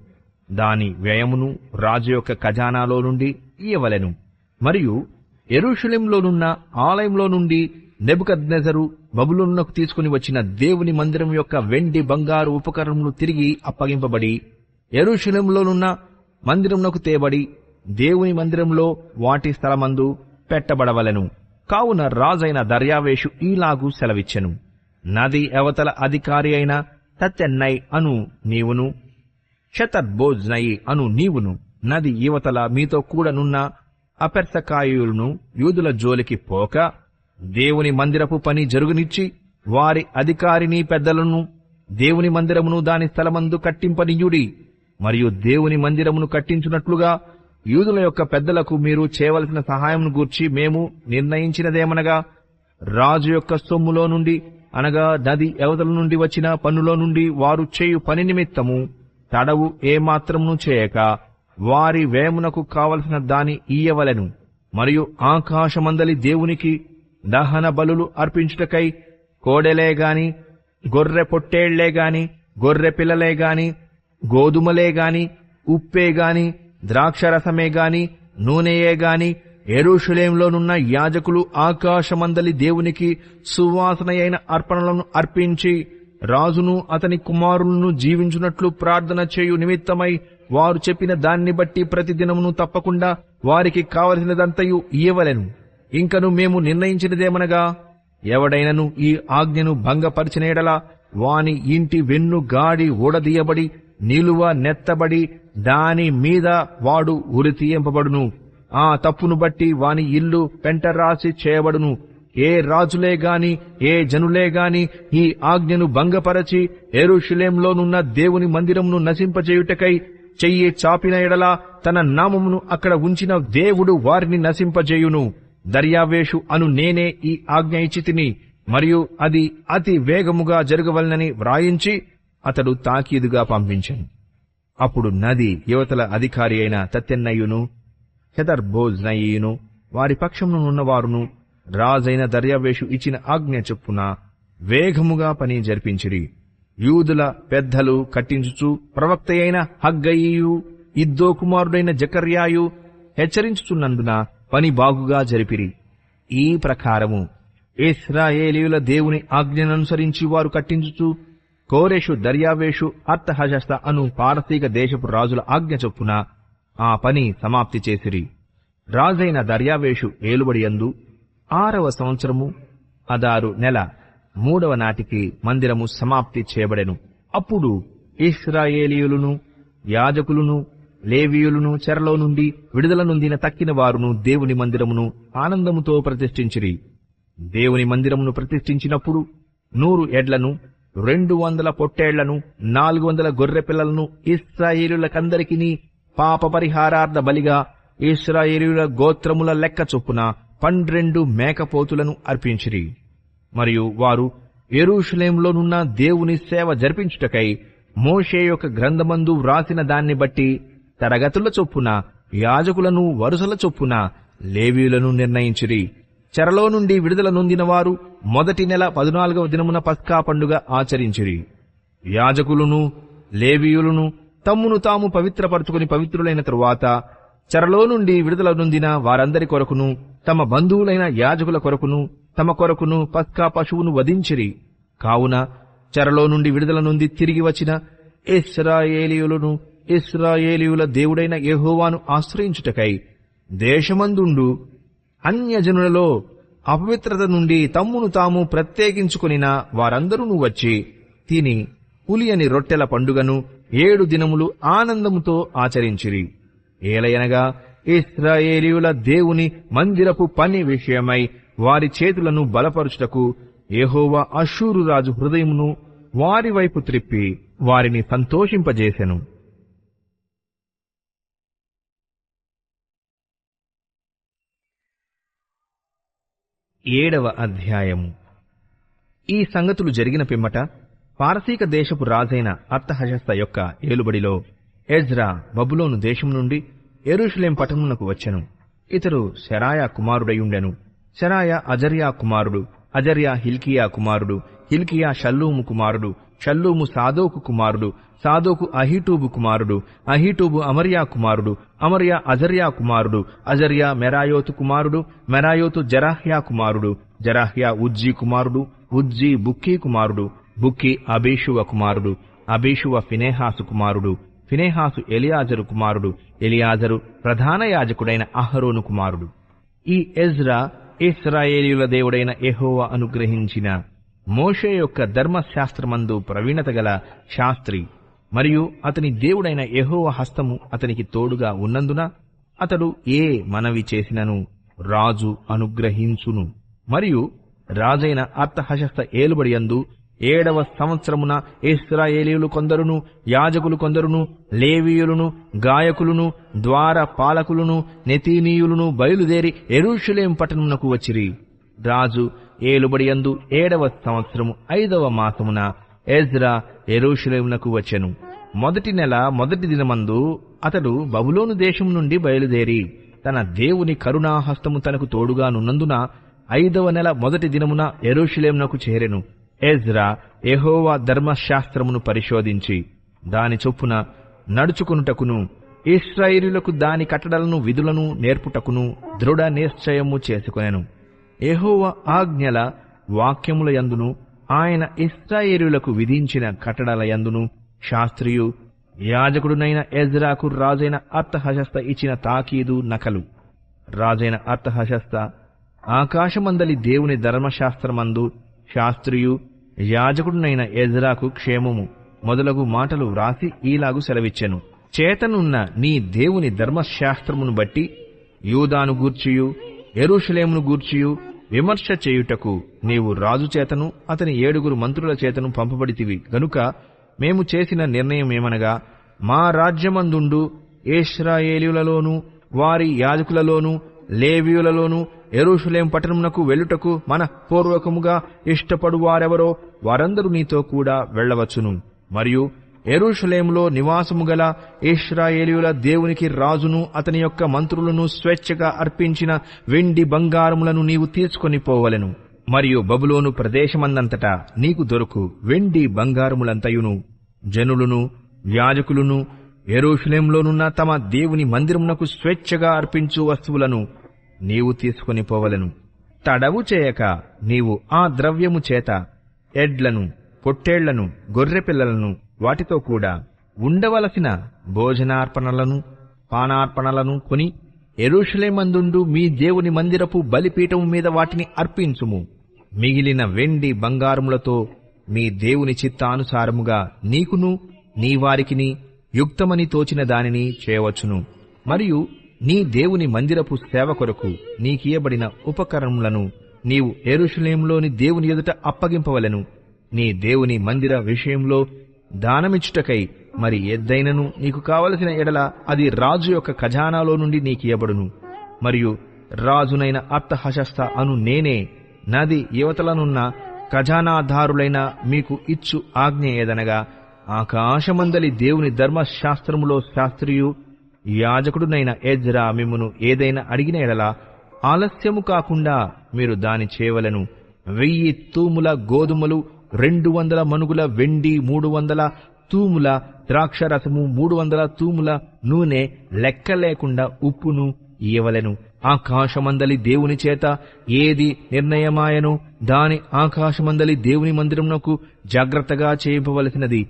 దాని వ్యయమును రాజు యొక్క ఖజానాలో నుండి ఇయ్యవలెను. మరియు యెరూషలేంలోనున్న ఆలయంలో నుండి నెబుకద్నెజరు బబులోనునకు తీసుకుని వచ్చిన దేవుని మందిరం యొక్క వెండి బంగారు ఉపకరణములు తిరిగి అప్పగింపబడి యెరూషలేంలోనున్న మందిరమునకు తేబడి దేవుని మందిరంలో వాటి స్థలమందు పెట్టబడవలెను. కావున రాజైన దర్యావేషు ఈలాగు సెలవిచ్చెను. నది అవతల అధికారి అయిన తత్తెన్నై అను నీవును, షతర్బోజ్నై అను నీవును, నది యువతల మీతో కూడనున్న అపెర్సకాయులను యూదుల జోలికి పోక దేవుని మందిరపు పని జరుగునిచ్చి వారి అధికారిని పెద్దలను దేవుని మందిరమును దాని స్థలమందు కట్టింపనీయుడి. మరియు దేవుని మందిరమును కట్టించున్నట్లుగా యూదుల యొక్క పెద్దలకు మీరు చేయవలసిన సహాయమును గూర్చి మేము నిర్ణయించినదేమనగా, రాజు యొక్క సొమ్ములో నుండి అనగా నది అవతల నుండి వచ్చిన పన్నులో నుండి వారు చేయు పని నిమిత్తము తడవు ఏమాత్రమును చేయక వారి వేమునకు కావలసిన దాని ఇయ్యవలెను. మరియు ఆకాశమందలి దేవునికి దహన బలులు అర్పించుటకై కోడెలేగాని, గొర్రె పొట్టేళ్లేగాని, గొర్రె పిల్లలేగాని, గోధుమలేగాని, ఉప్పేగాని, ద్రాక్షరసమేగాని, నూనెయేగాని, యెరూషలేములోనున్న యాజకులు ఆకాశమందలి దేవునికి సువాసనయైన అర్పణలను అర్పించి రాజును అతని కుమారులను జీవించున్నట్లు ప్రార్థన చేయు నిమిత్తమై వారు చెప్పిన దాన్ని బట్టి ప్రతిదినమును తప్పకుండా వారికి కావలసినదంతయు ఇయ్యవలెను. ఇంకను మేము నిర్ణయించినదేమనగా, ఎవడైనను ఈ ఆజ్ఞను భంగపరిచిన యెడల వాని ఇంటి వెన్ను గాడి ఊడదీయబడి నిలువ నెత్తబడి దాని మీద వాడు ఉరితీయింపబడును. ఆ తప్పును బట్టి వాని ఇల్లు పెంటరాసి చేయబడును. ఏ రాజులే గాని ఏ జనులే గాని ఈ ఆజ్ఞను భంగపరచి యెరూషలేములోనున్న దేవుని మందిరమును నశింపజేయుటకై చెయ్యి చాపిన ఎడల తన నామమును అక్కడ ఉంచిన దేవుడు వారిని నశింపజేయును. దర్యావేషు అను నేనే ఈ ఆజ్ఞ ఇచ్చితిని, మరియు అది అతి వేగముగా జరగవలనని వ్రాయించి అతడు తాకీదుగా పంపించెను. అప్పుడు నది యువతల అధికారి అయిన తత్తెన్నయును షెతర్బోజ్నయిను వారి పక్షమునున్నవారును రాజైన దర్యావేషు ఇచ్చిన ఆజ్ఞ చొప్పున వేగముగా పని జరిపించిరి. యూదుల పెద్దలు కట్టించుచు ప్రవక్తయైన హగ్గయియు ఇద్దో కుమారుడైన జకర్యాయు హెచ్చరించుచున్నందున పని బాగుగా జరిపిరి. ఈ ప్రకారము ఇశ్రాయేలీయుల దేవుని ఆజ్ఞననుసరించి వారు కట్టించుచు కోరెషు, దర్యావేషు, అర్తహషస్త అను పారసీక దేశపు రాజుల ఆజ్ఞ చొప్పున ఆ పని సమాప్తి చేసిరి. రాజైన దర్యావేషు ఏలుబడియందు 6వ సంవత్సరము అదారు నెల 3వ నాటికి మందిరము సమాప్తి చేయబడెను. అప్పుడు ఇశ్రాయేలీయులను, యాజకులను, లేవీయులను చెరలో నుండి విడుదల నొందిన తక్కిన వారును దేవుని మందిరమును ఆనందముతో ప్రతిష్ఠించిరి. దేవుని మందిరమును ప్రతిష్ఠించినప్పుడు 100 ఎడ్లను, 200 పొట్టేళ్లను, 400 గొర్రె పిల్లలను ఇశ్రాయేలీయులకందరికీ పాప పరిహారార్థ బలిగా ఇశ్రాయేలీయుల గోత్రముల లెక్క చొప్పున 12 మేకపోతులను అర్పించిరి. మరియు వారు యెరూషలేములోనున్న దేవుని సేవ జరిపించుటకై మోషే యొక్క గ్రంథమందు వ్రాసిన దాన్ని బట్టి తరగతుల చొప్పున యాజకులను వరుసల చొప్పున లేవీయులను నిర్ణయించిరి. చెరలో నుండి విడుదల నొందిన వారు మొదటి నెల 14వ దినమున పస్కా పండుగ ఆచరించిరి. యాజకులను, లేవీయులను తమ్మును తాము పవిత్రపరచుకుని పవిత్రులైన తరువాత చెరలో నుండి విడుదల నొందిన వారందరి కొరకును, తమ బంధువులైన యాజకుల కొరకును, తమ కొరకును పస్కా పశువును వధించిరి. కావున చెరలో నుండి విడుదల నొంది తిరిగి వచ్చిన ఇశ్రాయేలీయులను ఇశ్రాయేలీయుల దేవుడైన యెహోవాను ఆశ్రయించుటకై దేశమందుండు అన్యజనులలో అపవిత్రత నుండి తమ్మును తాము ప్రత్యేకించుకొనిన వారందరూ వచ్చి తిని పులియని రొట్టెల పండుగను 7 దినములు ఆనందముతో ఆచరించిరి. ఏలయనగా ఇశ్రాయేలీయుల దేవుని మందిరపు పని విషయమై వారి చేతులను బలపరుచుటకు యెహోవా అష్షూరు రాజు హృదయమును వారి వైపు త్రిప్పి వారిని సంతోషింపజేసెను. ఏడవ అధ్యాయము. ఈ సంగతులు జరిగిన పిమ్మట పారసీక దేశపు రాజైన అర్తహషస్త యొక్క ఏలుబడిలో ఎజ్రా బబులోను దేశం నుండి యెరూషలేం పట్టణమునకు వచ్చెను. ఇతడు శెరాయా కుమారుడయుండెను. శెరాయా అజర్యా కుమారుడు, అజర్యా హిల్కియా కుమారుడు, హిల్కియా షల్లూము కుమారుడు, షల్లూము సాదోకు కుమారుడు, సాదోకు అహీటూబు కుమారుడు, అహీటూబు అమర్యా కుమారుడు, అమర్యా అజర్యా కుమారుడు, అజర్యా మెరాయోతు కుమారుడు, మెరాయోతు జరాహ్యా కుమారుడు, జరాహ్యా ఉజ్జీ కుమారుడు, ఉజ్జీ బుక్కీ కుమారుడు, బుక్కీ అబీషువ కుమారుడు, అబీషువ ఫినెహాసు కుమారుడు, ఫినెహాసు ఎలియాజరు కుమారుడు, ఎలియాజరు ప్రధాన యాజకుడైన అహరోను కుమారుడు. ఈ ఎజ్రా ఇశ్రాయేలీయుల దేవుడైన యెహోవా అనుగ్రహించిన మోషే యొక్క ధర్మశాస్త్రమందు ప్రవీణత గల శాస్త్రి మరియు అతని దేవుడైన యెహోవా హస్తము అతనికి తోడుగా ఉన్నందున అతడు ఏ మనవి చేసినను రాజు అనుగ్రహించును. మరియు రాజైన అర్తహషస్త ఏలుబడియందు 7వ సంవత్సరమున ఇశ్రాయేలీయులు కొందరును, యాజకులు కొందరును, లేవీయులను, గాయకులను, ద్వార పాలకులను, నెతీనీయులను బయలుదేరి యెరూషలేము పట్టణమునకు వచ్చిరి. రాజు ఏలుబడియందు 7వ సంవత్సరము 5వ మాసమున ఎజ్రా యెరూషలేమునకు వచ్చెను. మొదటి నెల మొదటి దినమందు అతడు బబులోను దేశం నుండి బయలుదేరి తన దేవుని కరుణాహస్తము తనకు తోడుగానున్నందున 5వ నెల మొదటి దినమున యెరూషలేమునకు చేరెను. ఎజ్రా యెహోవా ధర్మశాస్త్రమును పరిశోధించి దాని చొప్పున నడుచుకొనుటకును ఇశ్రాయేలీయులకు దాని కట్టడలను విధులను నేర్పుటకును దృఢ నిశ్చయము చేసుకొనెను. యెహోవా ఆజ్ఞల వాక్యముల యందును ఆయన ఇశ్రాయేలీయులకు విధించిన కట్టడల యందును శాస్త్రియు యాజకుడునైన ఎజ్రాకు రాజైన అర్తహషస్త ఇచ్చిన తాకీదు నకలు. రాజైన అర్తహషస్త ఆకాశమందలి దేవుని ధర్మశాస్త్రమందు శాస్త్రియు యాజకుడునైన ఎజ్రాకు క్షేమము మొదలగు మాటలు వ్రాసి ఈలాగు సెలవిచ్చెను. చేతనున్న నీ దేవుని ధర్మశాస్త్రమును బట్టి యూదాను గూర్చియు యెరూషలేమును గూర్చియు విమర్శ చేయుటకు నీవు రాజు చేతను అతని 7 మంత్రుల చేతను పంపబడితివి గనుక మేము చేసిన నిర్ణయమేమనగా, మా రాజ్యమందుండు ఇశ్రాయేలీయులలోను వారి యాజకులలోను లేవీయులలోను యెరూషలేము పట్టణమునకు వెళ్ళుటకు మన పూర్వకముగా ఇష్టపడు వారెవరో వారందరూ నీతో కూడా వెళ్ళవచ్చును. మరియు యెరూషలేములో నివాసము గల ఇశ్రాయేలీయుల దేవునికి రాజును అతని యొక్క మంత్రులను స్వేచ్ఛగా అర్పించిన వెండి బంగారములను నీవు తీసుకొని పోవలెను. మరియు బబులోను ప్రదేశమందంతటా నీకు దొరకు వెండి బంగారములంతయును జనులను యాజకులను యెరూషలేములోనున్న తమ దేవుని మందిరమునకు స్వేచ్ఛగా అర్పించు వస్తువులను నీవు తీసుకొని పోవలెను. తడవు చేయక నీవు ఆ ద్రవ్యము చేత ఎడ్లను, పొట్టేళ్లను, గొర్రెపిల్లలను వాటితో కూడా ఉండవలసిన భోజనార్పణలను, పానార్పణలను కొని యెరూషలేమందుండు మీ దేవుని మందిరపు బలిపీఠము మీద వాటిని అర్పించుము. మిగిలిన వెండి బంగారములతో మీ దేవుని చిత్తానుసారముగా నీకును నీ వారికిని యుక్తమని తోచిన దానిని చేయవచ్చును. మరియు నీ దేవుని మందిరపు సేవ కొరకు నీకియబడిన ఉపకరణములను నీవు యెరూషలేములోని దేవుని ఎదుట అప్పగింపవలెను. నీ దేవుని మందిర విషయంలో దానమిచ్చుటకై మరి ఎద్దైనను నీకు కావలసిన ఎడల అది రాజు యొక్క ఖజానాలో నుండి నీకియబడును. మరియు రాజునైన అర్తహషస్త అను నేనే నది యువతలనున్న ఖజానాదారులైన మీకు ఇచ్చు ఆజ్ఞ ఏదనగా, ఆకాశమందలి దేవుని ధర్మశాస్త్రములో శాస్త్రియు యాజకుడునైన ఎజ్రా మిమ్మును ఏదైనా అడిగిన ఎడల ఆలస్యము కాకుండా మీరు దాని చేయవలెను. 1000 తూముల గోధుమలు, 200 మనుగుల వెండి, 300 తూముల ద్రాక్షరసము, 300 తూముల నూనె, లెక్క లేకుండా ఉప్పును ఇయ్యవలెను. ఆకాశమందలి దేవుని చేత ఏది నిర్ణయమాయనో దాని ఆకాశమందలి దేవుని మందిరమునకు జాగ్రత్తగా చేయింపవలసినది.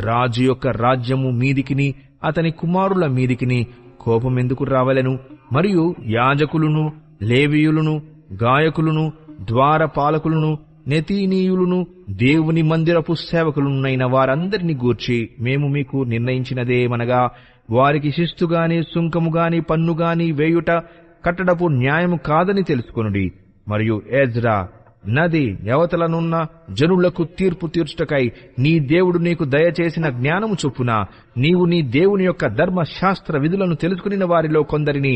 రాజు యొక్క రాజ్యము మీదికిని అతని కుమారుల మీదికిని కోపమెందుకు రావలెను? మరియు యాజకులను, లేవీయులను, గాయకులను, ద్వారపాలకులను, నెతీనీయులను, దేవుని మందిరపు సేవకులునైన వారందరినీ గూర్చి మేము మీకు నిర్ణయించినదేమనగా, వారికి శిస్తుగాని, సుంకముగాని, పన్నుగాని వేయుట కట్టడపు న్యాయము కాదని తెలుసుకొనుడి. మరియు ఎజ్రా నది యవతలనున్న జనులకు తీర్పు తీర్చుటకై నీ దేవుడు నీకు దయచేసిన జ్ఞానము చొప్పున నీవు నీ దేవుని యొక్క ధర్మశాస్త్ర విధులను తెలుసుకుని వారిలో కొందరిని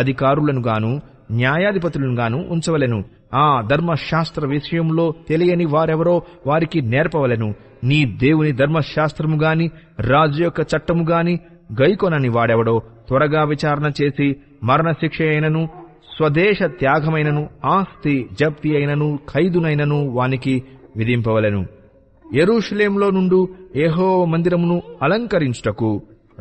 అధికారులను గాను న్యాయాధిపతులను గాను ఉంచవలెను. ఆ ధర్మశాస్త్ర విషయంలో తెలియని వారెవరో వారికి నేర్పవలెను. నీ దేవుని ధర్మశాస్త్రము గాని రాజు యొక్క చట్టము గాని గైకొనని వాడెవడో త్వరగా విచారణ చేసి మరణశిక్ష అయినను, స్వదేశ త్యాగమైనను, ఆస్తి జప్తి అయినను, ఖైదునైనను వానికి విధింపవలెను. యెరూషలేములో నుండు యెహోవా మందిరమును అలంకరించుటకు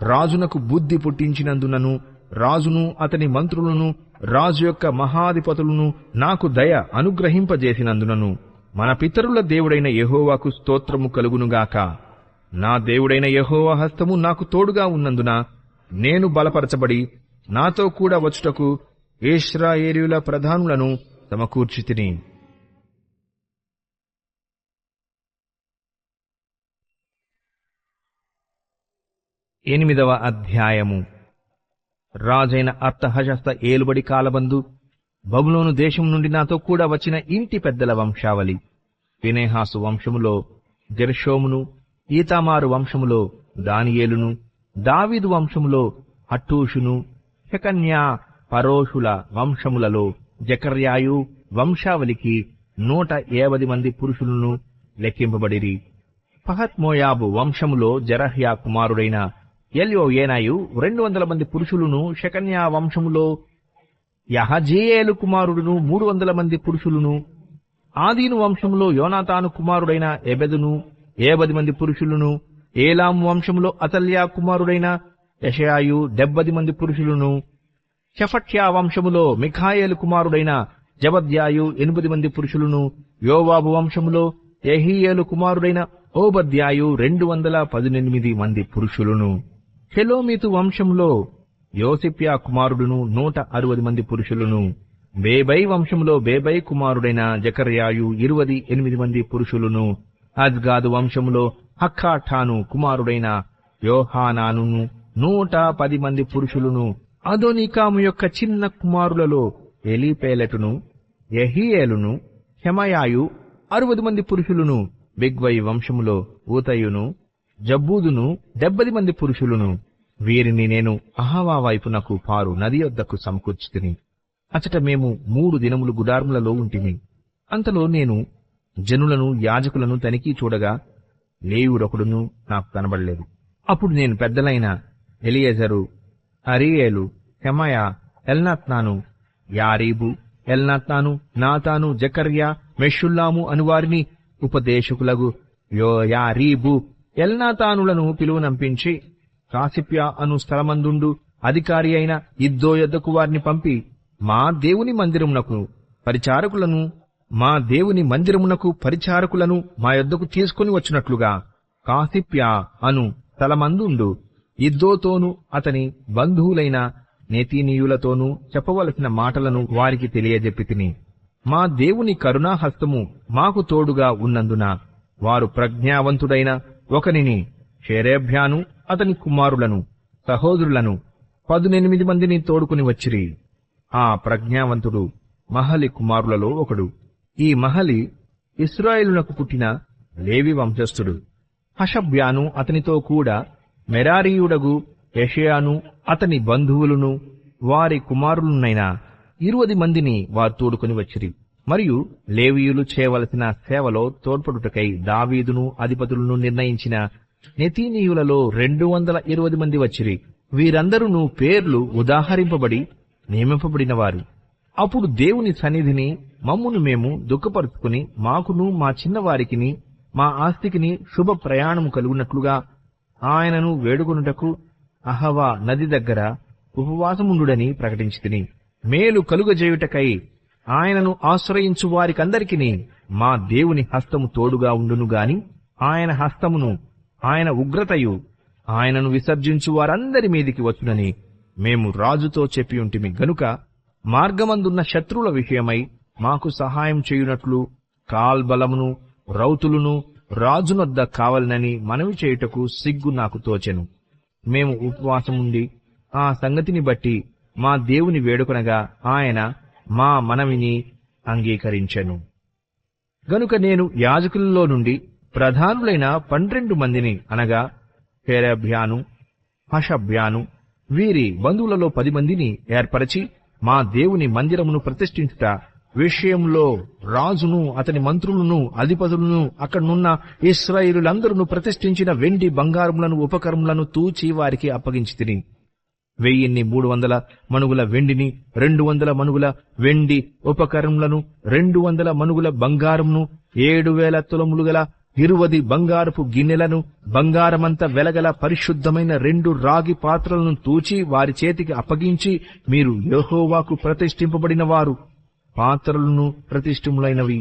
రాజునకు బుద్ధి పుట్టించినందునను, రాజును అతని మంత్రులను, రాజు యొక్క మహాధిపతులను నాకు దయ అనుగ్రహింపజేసినందునను మన పితరుల దేవుడైన యెహోవాకు స్తోత్రము కలుగునుగాక. నా దేవుడైన యెహోవా హస్తము నాకు తోడుగా ఉన్నందున నేను బలపరచబడి నాతో కూడా వచ్చుటకు ఇశ్రాయేలీయుల ప్రధానులను సమకూర్చితిని. ఎనిమిదవ అధ్యాయము. రాజైన అర్తహషస్త ఏలుబడి కాలబందు బబులోను దేశం నుండి నాతో కూడా వచ్చిన ఇంటి పెద్దల వంశావళి. ఫినెహాసు వంశములో గెర్షోమును, ఈతామారు వంశములో దానియేలును, దావీదు వంశములో హట్టూషును, షెకన్యా, పరోషుల వంశములలో జకర్యాయు వంశావళికి 150 మంది పురుషులను లెక్కింపబడిరి. పహత్మోయాబు వంశములో జరహ్యా కుమారుడైన ఎల్యోయేనాయు 200 మంది పురుషులను, షెకన్యా వంశములో యహజీయేలు కుమారుడును 300 మంది పురుషులను, ఆదీను వంశములో యోనాతాను కుమారుడైన ఎబెదును 70 మంది పురుషులను, ఏలాము వంశములో అతల్యా కుమారుడైన యెషయాయు 70 మంది పురుషులను, షెఫట్యా వంశములో మిఖాయేలు కుమారుడైన జబద్యాయు 8 మంది పురుషులను, యోవాబు వంశములో యెహీయేలు కుమారుడైన ఓబద్యాయు 218 మంది పురుషులను, షెలోమీతు వంశములో యోసిప్యా కుమారుడును 160 మంది పురుషులను, బేబై వంశములో బేబై కుమారుడైన జకర్యాయు 28 మంది పురుషులను, అజ్గాదు వంశములో హక్కాఠాను కుమారుడైన యోహానానును 110 మంది పురుషులను, అదోనీకాము యొక్క చిన్న కుమారులలో ఎలీపేలెటును, యెహీయేలును, షెమయాయు 60 మంది పురుషులను, బిగ్వై వంశములో ఊతయును, జబ్బూదును 70 మంది పురుషులను. వీరిని నేను అహవా వైపునకు పారు నది యొద్దకు సమకూర్చితిని. అచట మేము 3 దినములు గుడారములలో ఉంటిమి. అంతలో నేను జనులను యాజకులను తనిఖీ చూడగా లేవుడొకడును నాకు కనబడలేదు. అప్పుడు నేను పెద్దలైన ఎలియెజరు, అరీయేలు, షెమయా, ఎల్నాత్నాను, యారీబు, ఎల్నాత్నాను, నాతాను, జకర్యా, మెషుల్లాము అనువారిని ఉపదేశకులగు యోయారీబు, ఎల్నాతానులను పిలువనంపించి కాసిప్యా అను స్థలమందుండు అధికారి అయిన ఇద్దో యొద్దకు వారిని పంపి మా దేవుని మందిరమునకు పరిచారకులను మా యొద్దకు తీసుకుని వచ్చినట్లుగా కాసిప్యా అను స్థలమందుండు ఇద్దోతోనూ అతని బంధువులైన నెతీనీయులతోనూ చెప్పవలసిన మాటలను వారికి తెలియజెప్పితిని. మా దేవుని కరుణాహస్తము మాకు తోడుగా ఉన్నందున వారు ప్రజ్ఞావంతుడైన ఒకనిని, షేరేభ్యాను అతని కుమారులను, సహోదరులను 18 మందిని తోడుకుని వచ్చిరి. ఆ ప్రజ్ఞావంతుడు మహలి కుమారులలో ఒకడు. ఈ మహలి ఇశ్రాయేలునకు పుట్టిన లేవి వంశస్థుడు. హషబ్యాను అతనితో కూడా మెరారీయుడగు యెషయాను అతని బంధువులను వారి కుమారులునైన 20 మందిని వారు తోడుకుని వచ్చిరి. మరియు లేవీయులు చేయవలసిన సేవలో తోడ్పడుటకై దావీదును అధిపతులను నిర్ణయించిన నెతీనీయులలో 220 మంది వచ్చిరి. వీరందరూ పేర్లు ఉదాహరింపబడి నియమింపబడినవారు. అప్పుడు దేవుని సన్నిధిని మమ్మును మేము దుఃఖపరుచుకుని మాకును మా చిన్నవారికిని మా ఆస్తికిని శుభ ప్రయాణము కలుగునట్లుగా ఆయనను వేడుకొనుటకు అహవా నది దగ్గర ఉపవాసముండుడని ప్రకటించితిని. మేలు కలుగజేయుటకై ఆయనను ఆశ్రయించు వారికందరికిని మా దేవుని హస్తము తోడుగా ఉండును గాని ఆయన హస్తమును ఆయన ఉగ్రతయు ఆయనను విసర్జించు వారందరి మీదికి వచ్చునని మేము రాజుతో చెప్పియుంటిమి గనుక మార్గమందున్న శత్రువుల విషయమై మాకు సహాయం చేయునట్లు కాల్బలమును రౌతులను రాజునొద్ద కావలనని మనవి చేయుటకు సిగ్గు నాకు తోచెను. మేము ఉపవాసముండి ఆ సంగతిని బట్టి మా దేవుని వేడుకొనగా ఆయన మా మనవిని అంగీకరించెను. గనుక నేను యాజకులలో నుండి ప్రధానులైన 12 మందిని అనగా షేరేభ్యాను, హషబ్యాను వీరి బంధువులలో 10 మందిని ఏర్పరచి మా దేవుని మందిరమును ప్రతిష్ఠించుట విషయంలో రాజును అతని మంత్రులను అధిపతులను అక్కడనున్న ఇశ్రాయేలులందరూ ప్రతిష్ఠించిన వెండి బంగారములను ఉపకరములను తూచి వారికి అప్పగించితిని. 1300 మణుగుల వెండిని, 200 మణుగుల వెండి ఉపకరములను, 200 మణుగుల బంగారమును, 7000 తులములు గల 20 బంగారపు గిన్నెలను, బంగారమంత వెలగల పరిశుద్ధమైన 2 రాగి పాత్రలను తూచి వారి చేతికి అప్పగించి, మీరు యెహోవాకు ప్రతిష్ఠింపబడిన వారు, పాత్రలను ప్రతిష్ఠిములైనవి.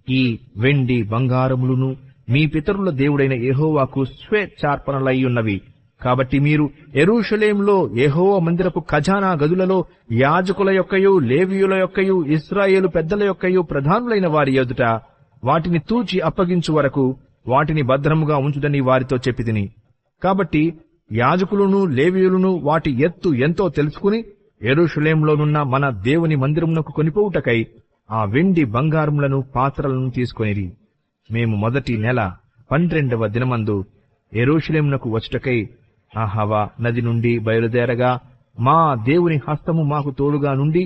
ఈ వెండి బంగారములను మీ పితరుల దేవుడైన యెహోవాకు స్వేచ్ఛార్పణలయ్యున్నవి. కాబట్టి మీరు యెరూషలేములో యెహోవా మందిరపు ఖజానా గదులలో యాజకుల యొక్కయు లేవీయుల యొక్కయు ఇశ్రాయేలు పెద్దల యొక్కయు ప్రధానులైన వారి ఎదుట వాటిని తూచి అప్పగించు వరకు వాటిని భద్రముగా ఉంచుదని వారితో చెప్పితిని. కాబట్టి యాజకులను లేవీయులను వాటి ఎత్తు ఎంతో తెలుసుకుని యెరూషలేములోనున్న మన దేవుని మందిరమునకు కొనిపోవుటకై ఆ వెండి బంగారములను పాత్రలను తీసుకొనిరి. మేము మొదటి నెల 12వ దినమందు యెరూషలేమునకు వచ్చుటకై అహవా నది నుండి బయలుదేరగా మా దేవుని హస్తము మాకు తోడుగా నుండి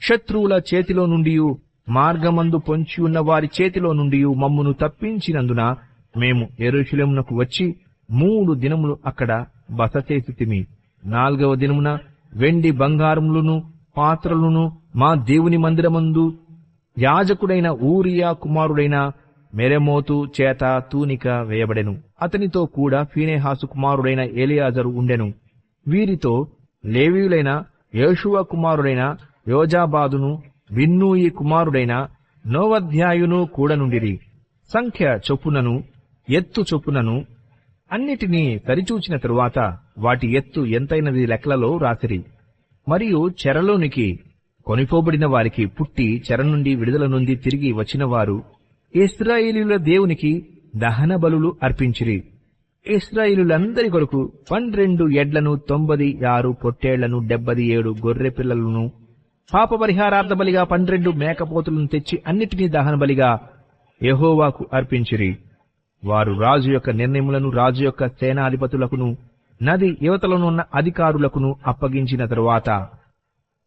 శత్రువుల చేతిలో నుండి మార్గమందు పొంచియున్న వారి చేతిలో నుండి మమ్మును తప్పించినందున మేము యెరూషలేమునకు వచ్చి 3 దినములు అక్కడ బస చేసితిమి. 4వ దినమున వెండి బంగారములను పాత్రలను మా దేవుని మందిరమందు యాజకుడైన ఊరియా కుమారుడైన మెరెమోతు చేత తూనిక వేయబడెను. అతనితో కూడా ఫీనెహాసు కుమారుడైన ఎలియాజరు ఉండెను. వీరితో లేవీయులైన యేషువ కుమారుడైన యోజాబాదును బిన్నూయి కుమారుడైన నోవధ్యాయును కూడనుండిరి. సంఖ్య చొప్పునను ఎత్తు చొప్పునను అన్నిటినీ సరిచూచిన తరువాత వాటి ఎత్తు ఎంతైనది లెక్కలలో రాసిరి. మరియు చెరలోనికి కొనిపోబడిన వారికి పుట్టి చెర నుండి విడుదల నుండి తిరిగి వచ్చిన వారు ఇశ్రాయేలీయుల దేవునికి దహన బలులు అర్పించిరి. ఇశ్రాయేలీయులందరి కొరకు 12 ఎడ్లను 96 పొట్టేళ్లను 77 గొర్రె పిల్లలను పాపపరిహారార్థ బలిగా 12 మేకపోతులను తెచ్చి అన్నిటినీ దహన బలిగా యెహోవాకు అర్పించిరి. వారు రాజు యొక్క నిర్ణయములను రాజు యొక్క సేనాధిపతులకును నది యువతలనున్న అధికారులకును అప్పగించిన తరువాత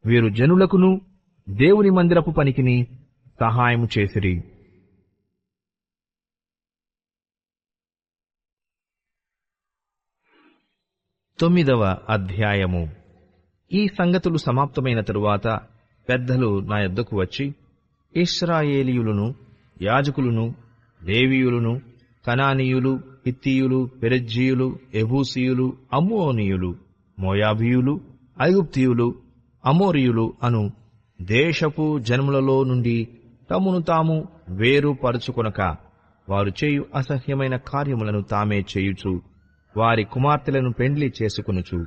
వీరు జనులకును దేవుని మందిరపు పనికిని సహాయము చేసిరి. తొమ్మిదవ అధ్యాయము. ఈ సంగతులు సమాప్తమైన తరువాత పెద్దలు నా యొద్దకు వచ్చి ఇశ్రాయేలీయులను యాజకులను లేవీయులను కనానీయులు హిత్తీయులు పెరిజ్జీయులు యెబూసీయులు అమ్మోనీయులు మోయాబీయులు ఐగుప్తీయులు అమోరీయులు అను దేశపు జనములలో నుండి తమను తాము వేరుపరుచుకొనక వారు చేయు అసహ్యమైన కార్యములను తామే చేయుచు వారి కుమార్తెలను పెండ్లి చేసుకొనుచు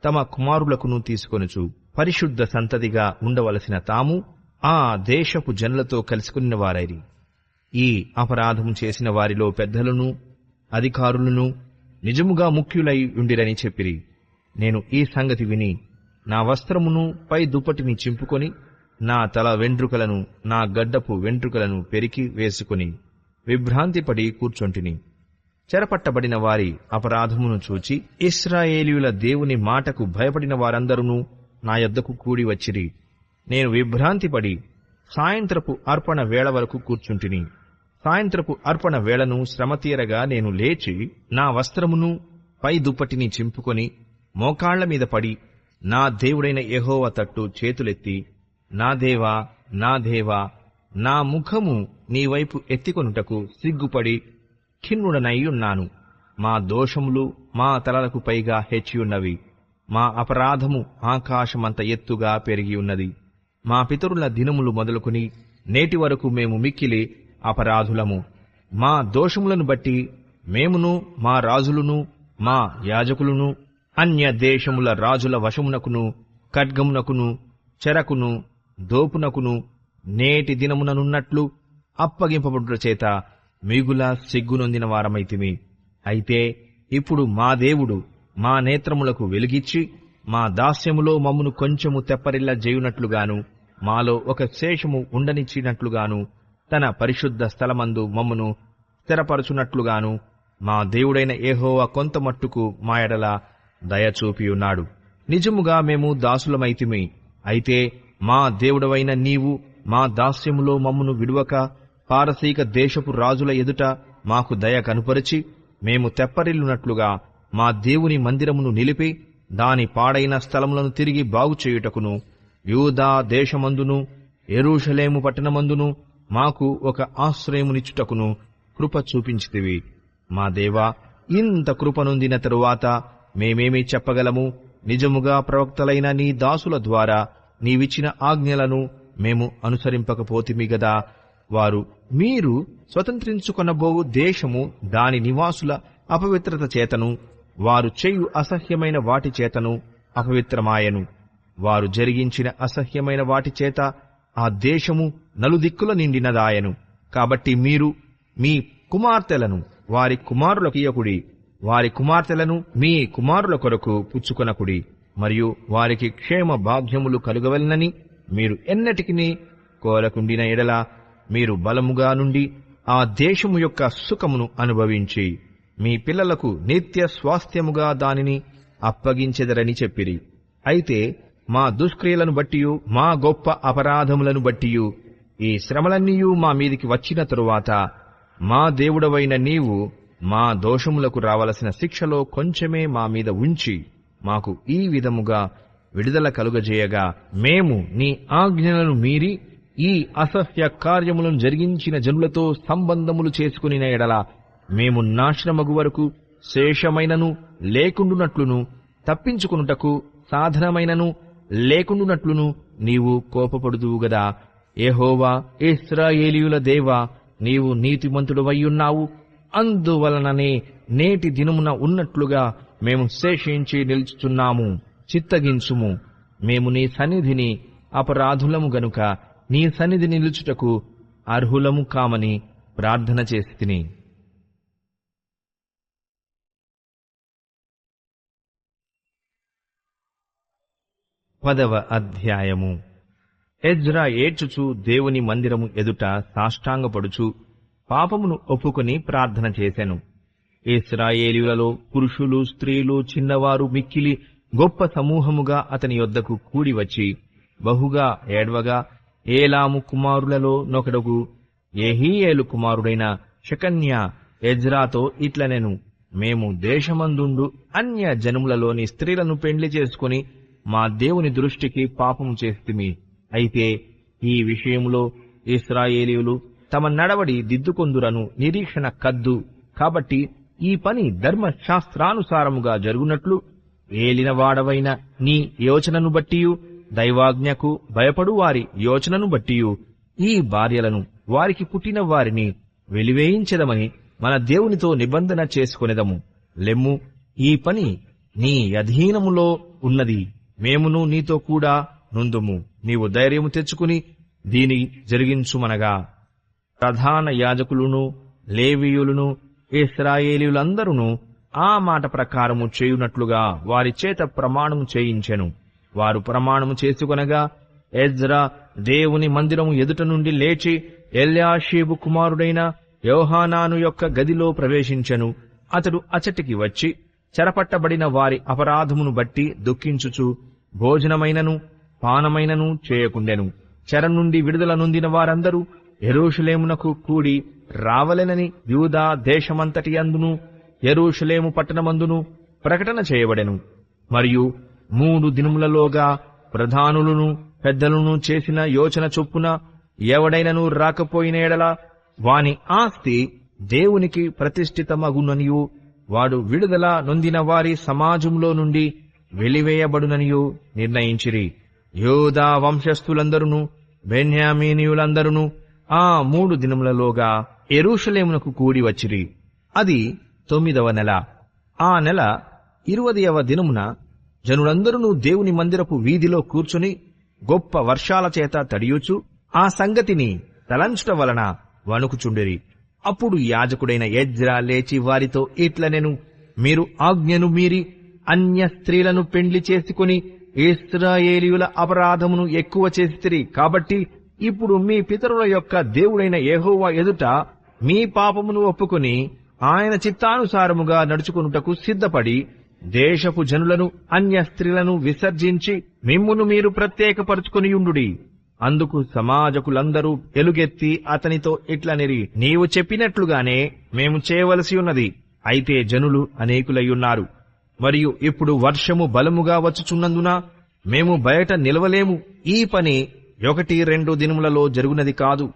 తమ కుమారులకును తీసుకొనుచు పరిశుద్ధ సంతతిగా ఉండవలసిన తాము ఆ దేశపు జనులతో కలుసుకున్న వారైరి. ఈ అపరాధము చేసిన వారిలో పెద్దలను అధికారులను నిజముగా ముఖ్యులై ఉండిరని చెప్పిరి. నేను ఈ సంగతి విని నా వస్త్రమును పై దుప్పటిని చింపుకొని నా తల వెంట్రుకలను నా గడ్డపు వెంట్రుకలను పెరికి వేసుకుని విభ్రాంతిపడి కూర్చొంటిని. చెరపట్టబడిన వారి అపరాధమును చూచి ఇశ్రాయేలీయుల దేవుని మాటకు భయపడిన వారందరూ నా యొద్దకు కూడి వచ్చిరి. నేను విభ్రాంతిపడి సాయంత్రపు అర్పణ వేళ వరకు కూర్చుంటిని. సాయంత్రపు అర్పణ వేళను శ్రమతీరగా నేను లేచి నా వస్త్రమును పై దుప్పటిని చింపుకొని మోకాళ్ల మీద పడి నా దేవుడైన యెహోవా తట్టు చేతులెత్తి, నా దేవా నా దేవా, నా ముఖము నీవైపు ఎత్తికొనుటకు సిగ్గుపడి ఖిన్నుడనయ్యున్నాను. మా దోషములు మా తలలకు పైగా హెచ్చియున్నవి. మా అపరాధము ఆకాశమంత ఎత్తుగా పెరిగియున్నది. మా పితరుల దినములు మొదలుకొని నేటి వరకు మేము మిక్కిలి అపరాధులము. మా దోషములను బట్టి మేమును మా రాజులను మా యాజకులను అన్య దేశముల రాజుల వశమునకును ఖడ్గమునకును చెరకును దోపునకును నేటి దినముననున్నట్లు అప్పగింపబడుట చేత మిగుల సిగ్గునొందిన వారమైతిమి. అయితే ఇప్పుడు మా దేవుడు మా నేత్రములకు వెలుగిచ్చి మా దాస్యములో మమ్మును కొంచెము తెప్పరిల్ల చేయునట్లుగాను మాలో ఒక శేషము ఉండనిచ్చినట్లుగాను తన పరిశుద్ధ స్థలమందు మమ్మును స్థిరపరచునట్లుగాను మా దేవుడైన యెహోవా కొంతమట్టుకు మా ఎడల దయచూపియున్నాడు. నిజముగా మేము దాసులమైతిమి. అయితే మా దేవుడవైన నీవు మా దాస్యములో మమ్మును విడువక పారసీక దేశపు రాజుల ఎదుట మాకు దయ కనుపరిచి మేము తెప్పరిల్లునట్లుగా మా దేవుని మందిరమును నిలిపి దాని పాడైన స్థలములను తిరిగి బాగుచేయుటకును యూదా దేశమందును యెరూషలేము పట్టణమందును మాకు ఒక ఆశ్రయమునిచ్చుటకును కృప చూపించితివి. మా దేవా, ఇంత కృపనొందిన తరువాత మేమేమి చెప్పగలము? నిజముగా ప్రవక్తలైన నీ దాసుల ద్వారా నీవిచ్చిన ఆజ్ఞలను మేము అనుసరింపకపోతిమి గదా. వారు మీరు స్వతంత్రించుకొనబోవు దేశము దాని నివాసుల అపవిత్రత చేతను వారు చేయు అసహ్యమైన వాటి చేతను అపవిత్రమాయెను. వారు జరిగించిన అసహ్యమైన వాటి చేత ఆ దేశము నలుదిక్కుల నిండినదాయెను. కాబట్టి మీరు మీ కుమార్తెలను వారి కుమారులకియకుడి, వారి కుమార్తెలను మీ కుమారుల కొరకు పుచ్చుకొనకుడి, మరియు వారికి క్షేమ భాగ్యములు కలుగవలనని మీరు ఎన్నటికిని కోరకుండిన ఎడల మీరు బలముగా నుండి ఆ దేశము యొక్క సుఖమును అనుభవించి మీ పిల్లలకు నిత్య స్వాస్థ్యముగా దానిని అప్పగించెదరని చెప్పిరి. అయితే మా దుష్క్రియలను బట్టియు మా గొప్ప అపరాధములను బట్టియు ఈ శ్రమలన్నీయూ మా మీదికి వచ్చిన తరువాత మా దేవుడవైన నీవు మా దోషములకు రావలసిన శిక్షలో కొంచెమే మా మీద ఉంచి మాకు ఈ విధముగా విడుదల కలుగజేయగా మేము నీ ఆజ్ఞలను మీరి ఈ అసహ్య కార్యములను జరిగించిన జనులతో సంబంధములు చేసుకుని ఎడల మేము నాశనమగు వరకు శేషమైనను లేకుండునట్లును తప్పించుకునుటకు సాధనమైనను లేకుండునట్లును నీవు కోపపడుదువుగదా. యెహోవా ఇశ్రాయేలీయుల దేవా, నీవు నీతిమంతుడవయ్యున్నావు. అందువలననే నేటి దినమున ఉన్నట్లుగా మేము శేషించి నిలుచుచున్నాము. చిత్తగించుము. మేము నీ సన్నిధిని అపరాధులము గనుక నీ సన్నిధి నిలుచుటకు అర్హులము కామని ప్రార్థన చేసితిని. 10వ అధ్యాయము. ఎజ్రా ఏడ్చుచు దేవుని మందిరము ఎదుట సాష్టాంగపడుచు పాపమును ఒప్పుకొని ప్రార్థన చేసెను. ఇశ్రాయేలీయులలో పురుషులు, స్త్రీలు, చిన్నవారు మిక్కిలి గొప్ప సమూహముగా అతని యొద్దకు కూడివచ్చి బహుగా ఏడ్వగా, ఏలాము కుమారులలో నొకడుగు యెహీయేలు కుమారుడైన షెకన్యా ఎజ్రాతో ఇట్లనెను: మేము దేశమందుండు అన్య జనములలోని స్త్రీలను పెండ్లి చేసుకుని మా దేవుని దృష్టికి పాపము చేస్తిమి. అయితే ఈ విషయములో ఇశ్రాయేలీయులు తమ నడవడి దిద్దుకొందురను నిరీక్షణ కద్దు. కాబట్టి ఈ పని ధర్మశాస్త్రానుసారముగా జరుగునట్లు ఏలినవాడవైన నీ యోచనను బట్టియు దైవాజ్ఞకు భయపడు వారి యోచనను బట్టియు ఈ భార్యలను వారికి పుట్టిన వారిని వెలివేయించెదమని మన దేవునితో నిబంధన చేసుకొనెదము. లెమ్ము, ఈ పని నీ అధీనములో ఉన్నది. మేమును నీతో కూడా నుందుము. నీవు ధైర్యము తెచ్చుకుని దీని జరిగించుమనగా ప్రధాన యాజకులును లేవీయులను ఇశ్రాయేలీయులందరూ ఆ మాట ప్రకారము చేయునట్లుగా వారి చేత ప్రమాణము చేయించెను. వారు ప్రమాణము చేసుకొనగా ఎజ్రా దేవుని మందిరము ఎదుట నుండి లేచి ఎల్యాషీబు కుమారుడైన యోహానాను యొక్క గదిలో ప్రవేశించెను. అతడు అచటికి వచ్చి చెరపట్టబడిన వారి అపరాధమును బట్టి దుఃఖించుచు భోజనమైనను పానమైనను చేయకుండెను. చెర నుండి విడుదల నొందిన వారందరూ యెరూషలేమునకు కూడి రావలెనని యూదా దేశమంతటి అందును యెరూషలేము పట్టణమందును ప్రకటన చేయబడెను. మరియు 3 దినములలోగా ప్రధానులను పెద్దలను చేసిన యోచన చొప్పున ఎవడైనను రాకపోయిన ఎడల వాని ఆస్తి దేవునికి ప్రతిష్ఠితమగుననియు వాడు విడుదల నొందిన వారి సమాజంలో నుండి వెలివేయబడుననియు నిర్ణయించిరి. యూదా వంశస్థులందరూ బెన్యామీనీయులందరూ ఆ 3 దినములలోగా యెరూషలేమునకు కూడి వచ్చిరి. అది 9వ నెల. ఆ నెల 20వ దినమున జనులందరూ దేవుని మందిరపు వీధిలో కూర్చుని గొప్ప వర్షాల చేత తడియుచు ఆ సంగతిని తలంచుట వలన వణుకుచుండిరి. అప్పుడు యాజకుడైన ఎజ్రా లేచి వారితో ఇట్లనెను: మీరు ఆజ్ఞను మీరి అన్య స్త్రీలను పెండ్లి చేసుకుని ఇశ్రాయేలీయుల అపరాధమును ఎక్కువ చేసితిరి. కాబట్టి ఇప్పుడు మీ పితరుల యొక్క దేవుడైన యెహోవా ఎదుట మీ పాపమును ఒప్పుకొని ఆయన చిత్తానుసారముగా నడుచుకొనుటకు సిద్ధపడి దేశపు జనులను అన్య స్త్రీలను విసర్జించి మిమ్మును మీరు ప్రత్యేకపరుచుకొనియుండుడి. అందుకు సమాజకులందరూ ఎలుగెత్తి అతనితో ఇట్లనిరి: నీవు చెప్పినట్లుగానే మేము చేయవలసి ఉన్నది. అయితే జనులు అనేకులయ్యున్నారు, మరియు ఇప్పుడు వర్షము బలముగా వచ్చుచున్నందున మేము బయట నిలవలేము. ఈ పని 1-2 దినములలో జరుగునది కాదు.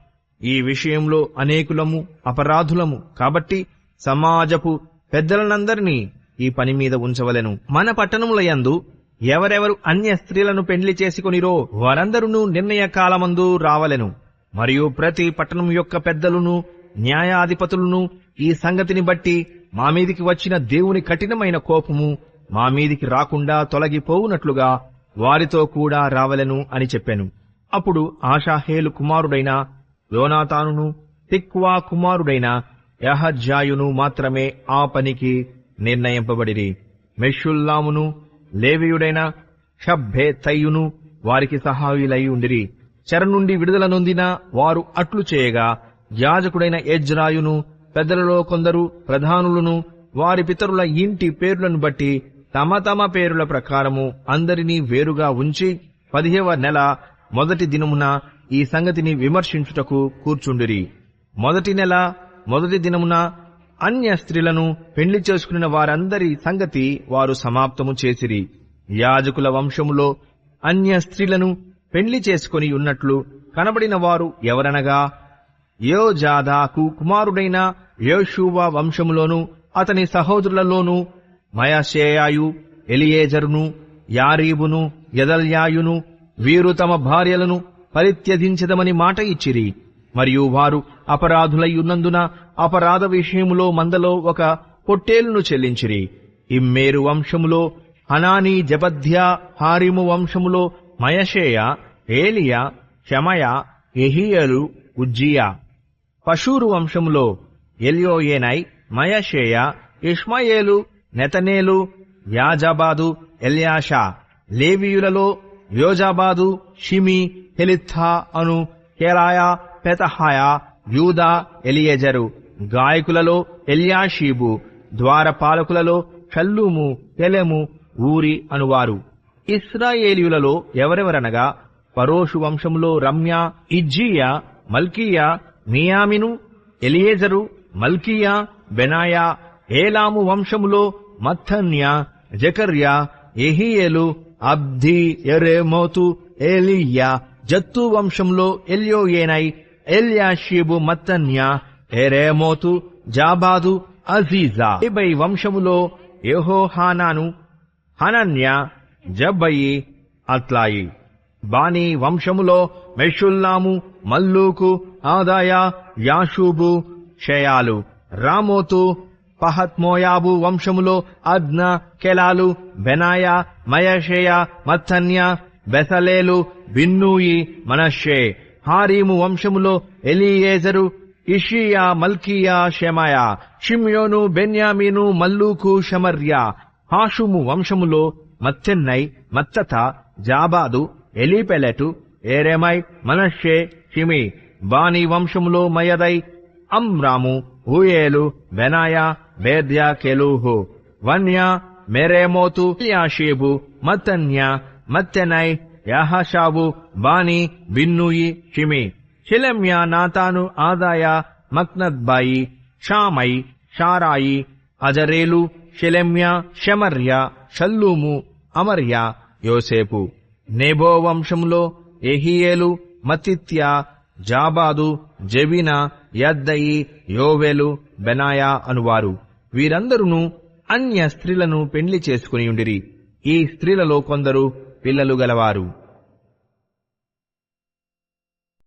ఈ విషయంలో అనేకులము అపరాధులము. కాబట్టి సమాజపు పెద్దలనందరినీ ఈ పని మీద ఉంచవలెను. మన పట్టణములయందు ఎవరెవరు అన్య స్త్రీలను పెండ్లి చేసుకొనిరో వారందరూ నిర్ణయ కాలమందు రావలెను. మరియు ప్రతి పట్టణం యొక్క పెద్దలను న్యాయాధిపతులను ఈ సంగతిని బట్టి మా మీదికి వచ్చిన దేవుని కఠినమైన కోపము మా మీదికి రాకుండా తొలగిపోవునట్లుగా వారితో కూడా రావలెను అని చెప్పాను. అప్పుడు ఆషాహేలు కుమారుడైన యోనాతానును తిక్వా కుమారుడైన యహజ్యాయును మాత్రమే ఆ పనికి నిర్ణయింపబడిరి. మెషుల్లామును లేవీయుడైన షబ్బేతయ్యును వారికి సహాయులై ఉండిరి. చెర నుండి విడుదల నొందిన వారు అట్లు చేయగా యాజకుడైన ఎజ్రాయును పెద్దలలో కొందరు ప్రధానులను వారి పితరుల ఇంటి పేర్లను బట్టి తమ తమ పేరుల ప్రకారము అందరినీ వేరుగా ఉంచి 10వ నెల మొదటి దినమున ఈ సంగతిని విమర్శించుటకు కూర్చుండిరి. మొదటి నెల మొదటి దినమున అన్య స్త్రీలను పెండ్లి చేసుకున్న వారందరి సంగతి వారు సమాప్తము చేసిరి. యాజకుల వంశములో అన్య స్త్రీలను పెండ్లి చేసుకుని ఉన్నట్లు కనబడిన వారు ఎవరనగా యోజాదాకు కుమారుడైన యోషువ వంశములోను అతని సహోదరులలోను మయశేయాయు, ఎలియేజరును, యారీబును, యదల్యాయును వీరు తమ భార్యలను పరిత్యజించదమని మాట ఇచ్చిరి. మరియు వారు అపరాధులయ్యున్నందున అపరాధ విషయములో మందలో ఒక పొట్టేలును చెల్లించిరి. ఇమ్మేరు వంశములో హనానీ, జబద్యా, హారిము వంశములో మయషేయ, ఏలియా, షమయ, యెహీయేలు, ఉజ్జియా. పషూరు వంశములో ఎల్యోయేనై, మయషేయ, ఇష్మాయేలు, నెతనేలు, యాజాబాదు, ఎల్యాషా. లేవీయులలో యోజాబాదు, షిమి, హెలిత్థా అను కేలాయా, పెతహాయా, యూదా, ఎలియెజరు. గాయకులలో ఎల్యాషీబు. ద్వారపాలకులలో షల్లూము, తెలెము, ఊరి అనువారు. ఇశ్రాయేలీయులలో ఎవరెవరనగా పరోషు వంశములో రమ్యా, ఇజ్జియా, మల్కీయా, మియామిను, ఎలియేజరు, మల్కీయా, బెనాయా. ఏలాము వంశములో మత్తన్యా, జకర్యా, యెహీయేలు, అబ్ది, యెరేమోతు, ఏలీయా. జత్తు వంశంలో ఎల్యోయేనై, ఎల్యాషీబు, మత్తన్యా, యెరేమోతు, జాబాదు, అజీజా. ఏబై వంశములో యెహోహానాను, హనన్యా, జబ్బయి, అత్లాయి. బానీ వంశములో మెషుల్లాము, మల్లూకు, ఆదాయా, యాషూబు, షయాలు. రామోతు పహత్మోయాబు వంశములో అద్న, కెలాలు, బెనాయా, మయషేయ, మత్తన్యా, బెసలేలు, బిన్నూయి, మనష్షే. హారీము వంశములో ఎలీయేజరు, ఇషియా, మల్కీయా, షెమయా. షిమ్యోను, బెన్యామీను, మల్లూకు, షమర్యా. హాషుము వంశములో మత్తెన్నై, మత్తత, జాబాదు, ఎలీపెలెటు, ఏరెమై, మనష్షే, షిమి. బానీ వంశములో మయదై, అమ్రాము, ఊయేలు, బెనాయా, బేద్యా, కెలూహు. వన్యా, మెరేమోతు, యాషీబు, మత్తన్యా, మత్తెనై, యాహషాబు, బానీ, బిన్నూయి, షిమి. షెలెమ్యా, నాతాను, ఆదాయా, మక్నద్బాయి, షామై, షారాయి, అజరేలు, షెలెమ్యా, షెమర్యా, షల్లూము, అమర్యా, యోసేపు. నెబో వంశములో యెహీయేలు, మత్తిత్యా, జాబాదు, జెబినా, యద్దయి, యోవేలు, బెనాయా అనువారు. వీరందరూ అన్య స్త్రీలను పెండ్లి చేసుకుని ఉండిరి. ఈ స్త్రీలలో కొందరు పిల్లలు గలవారు.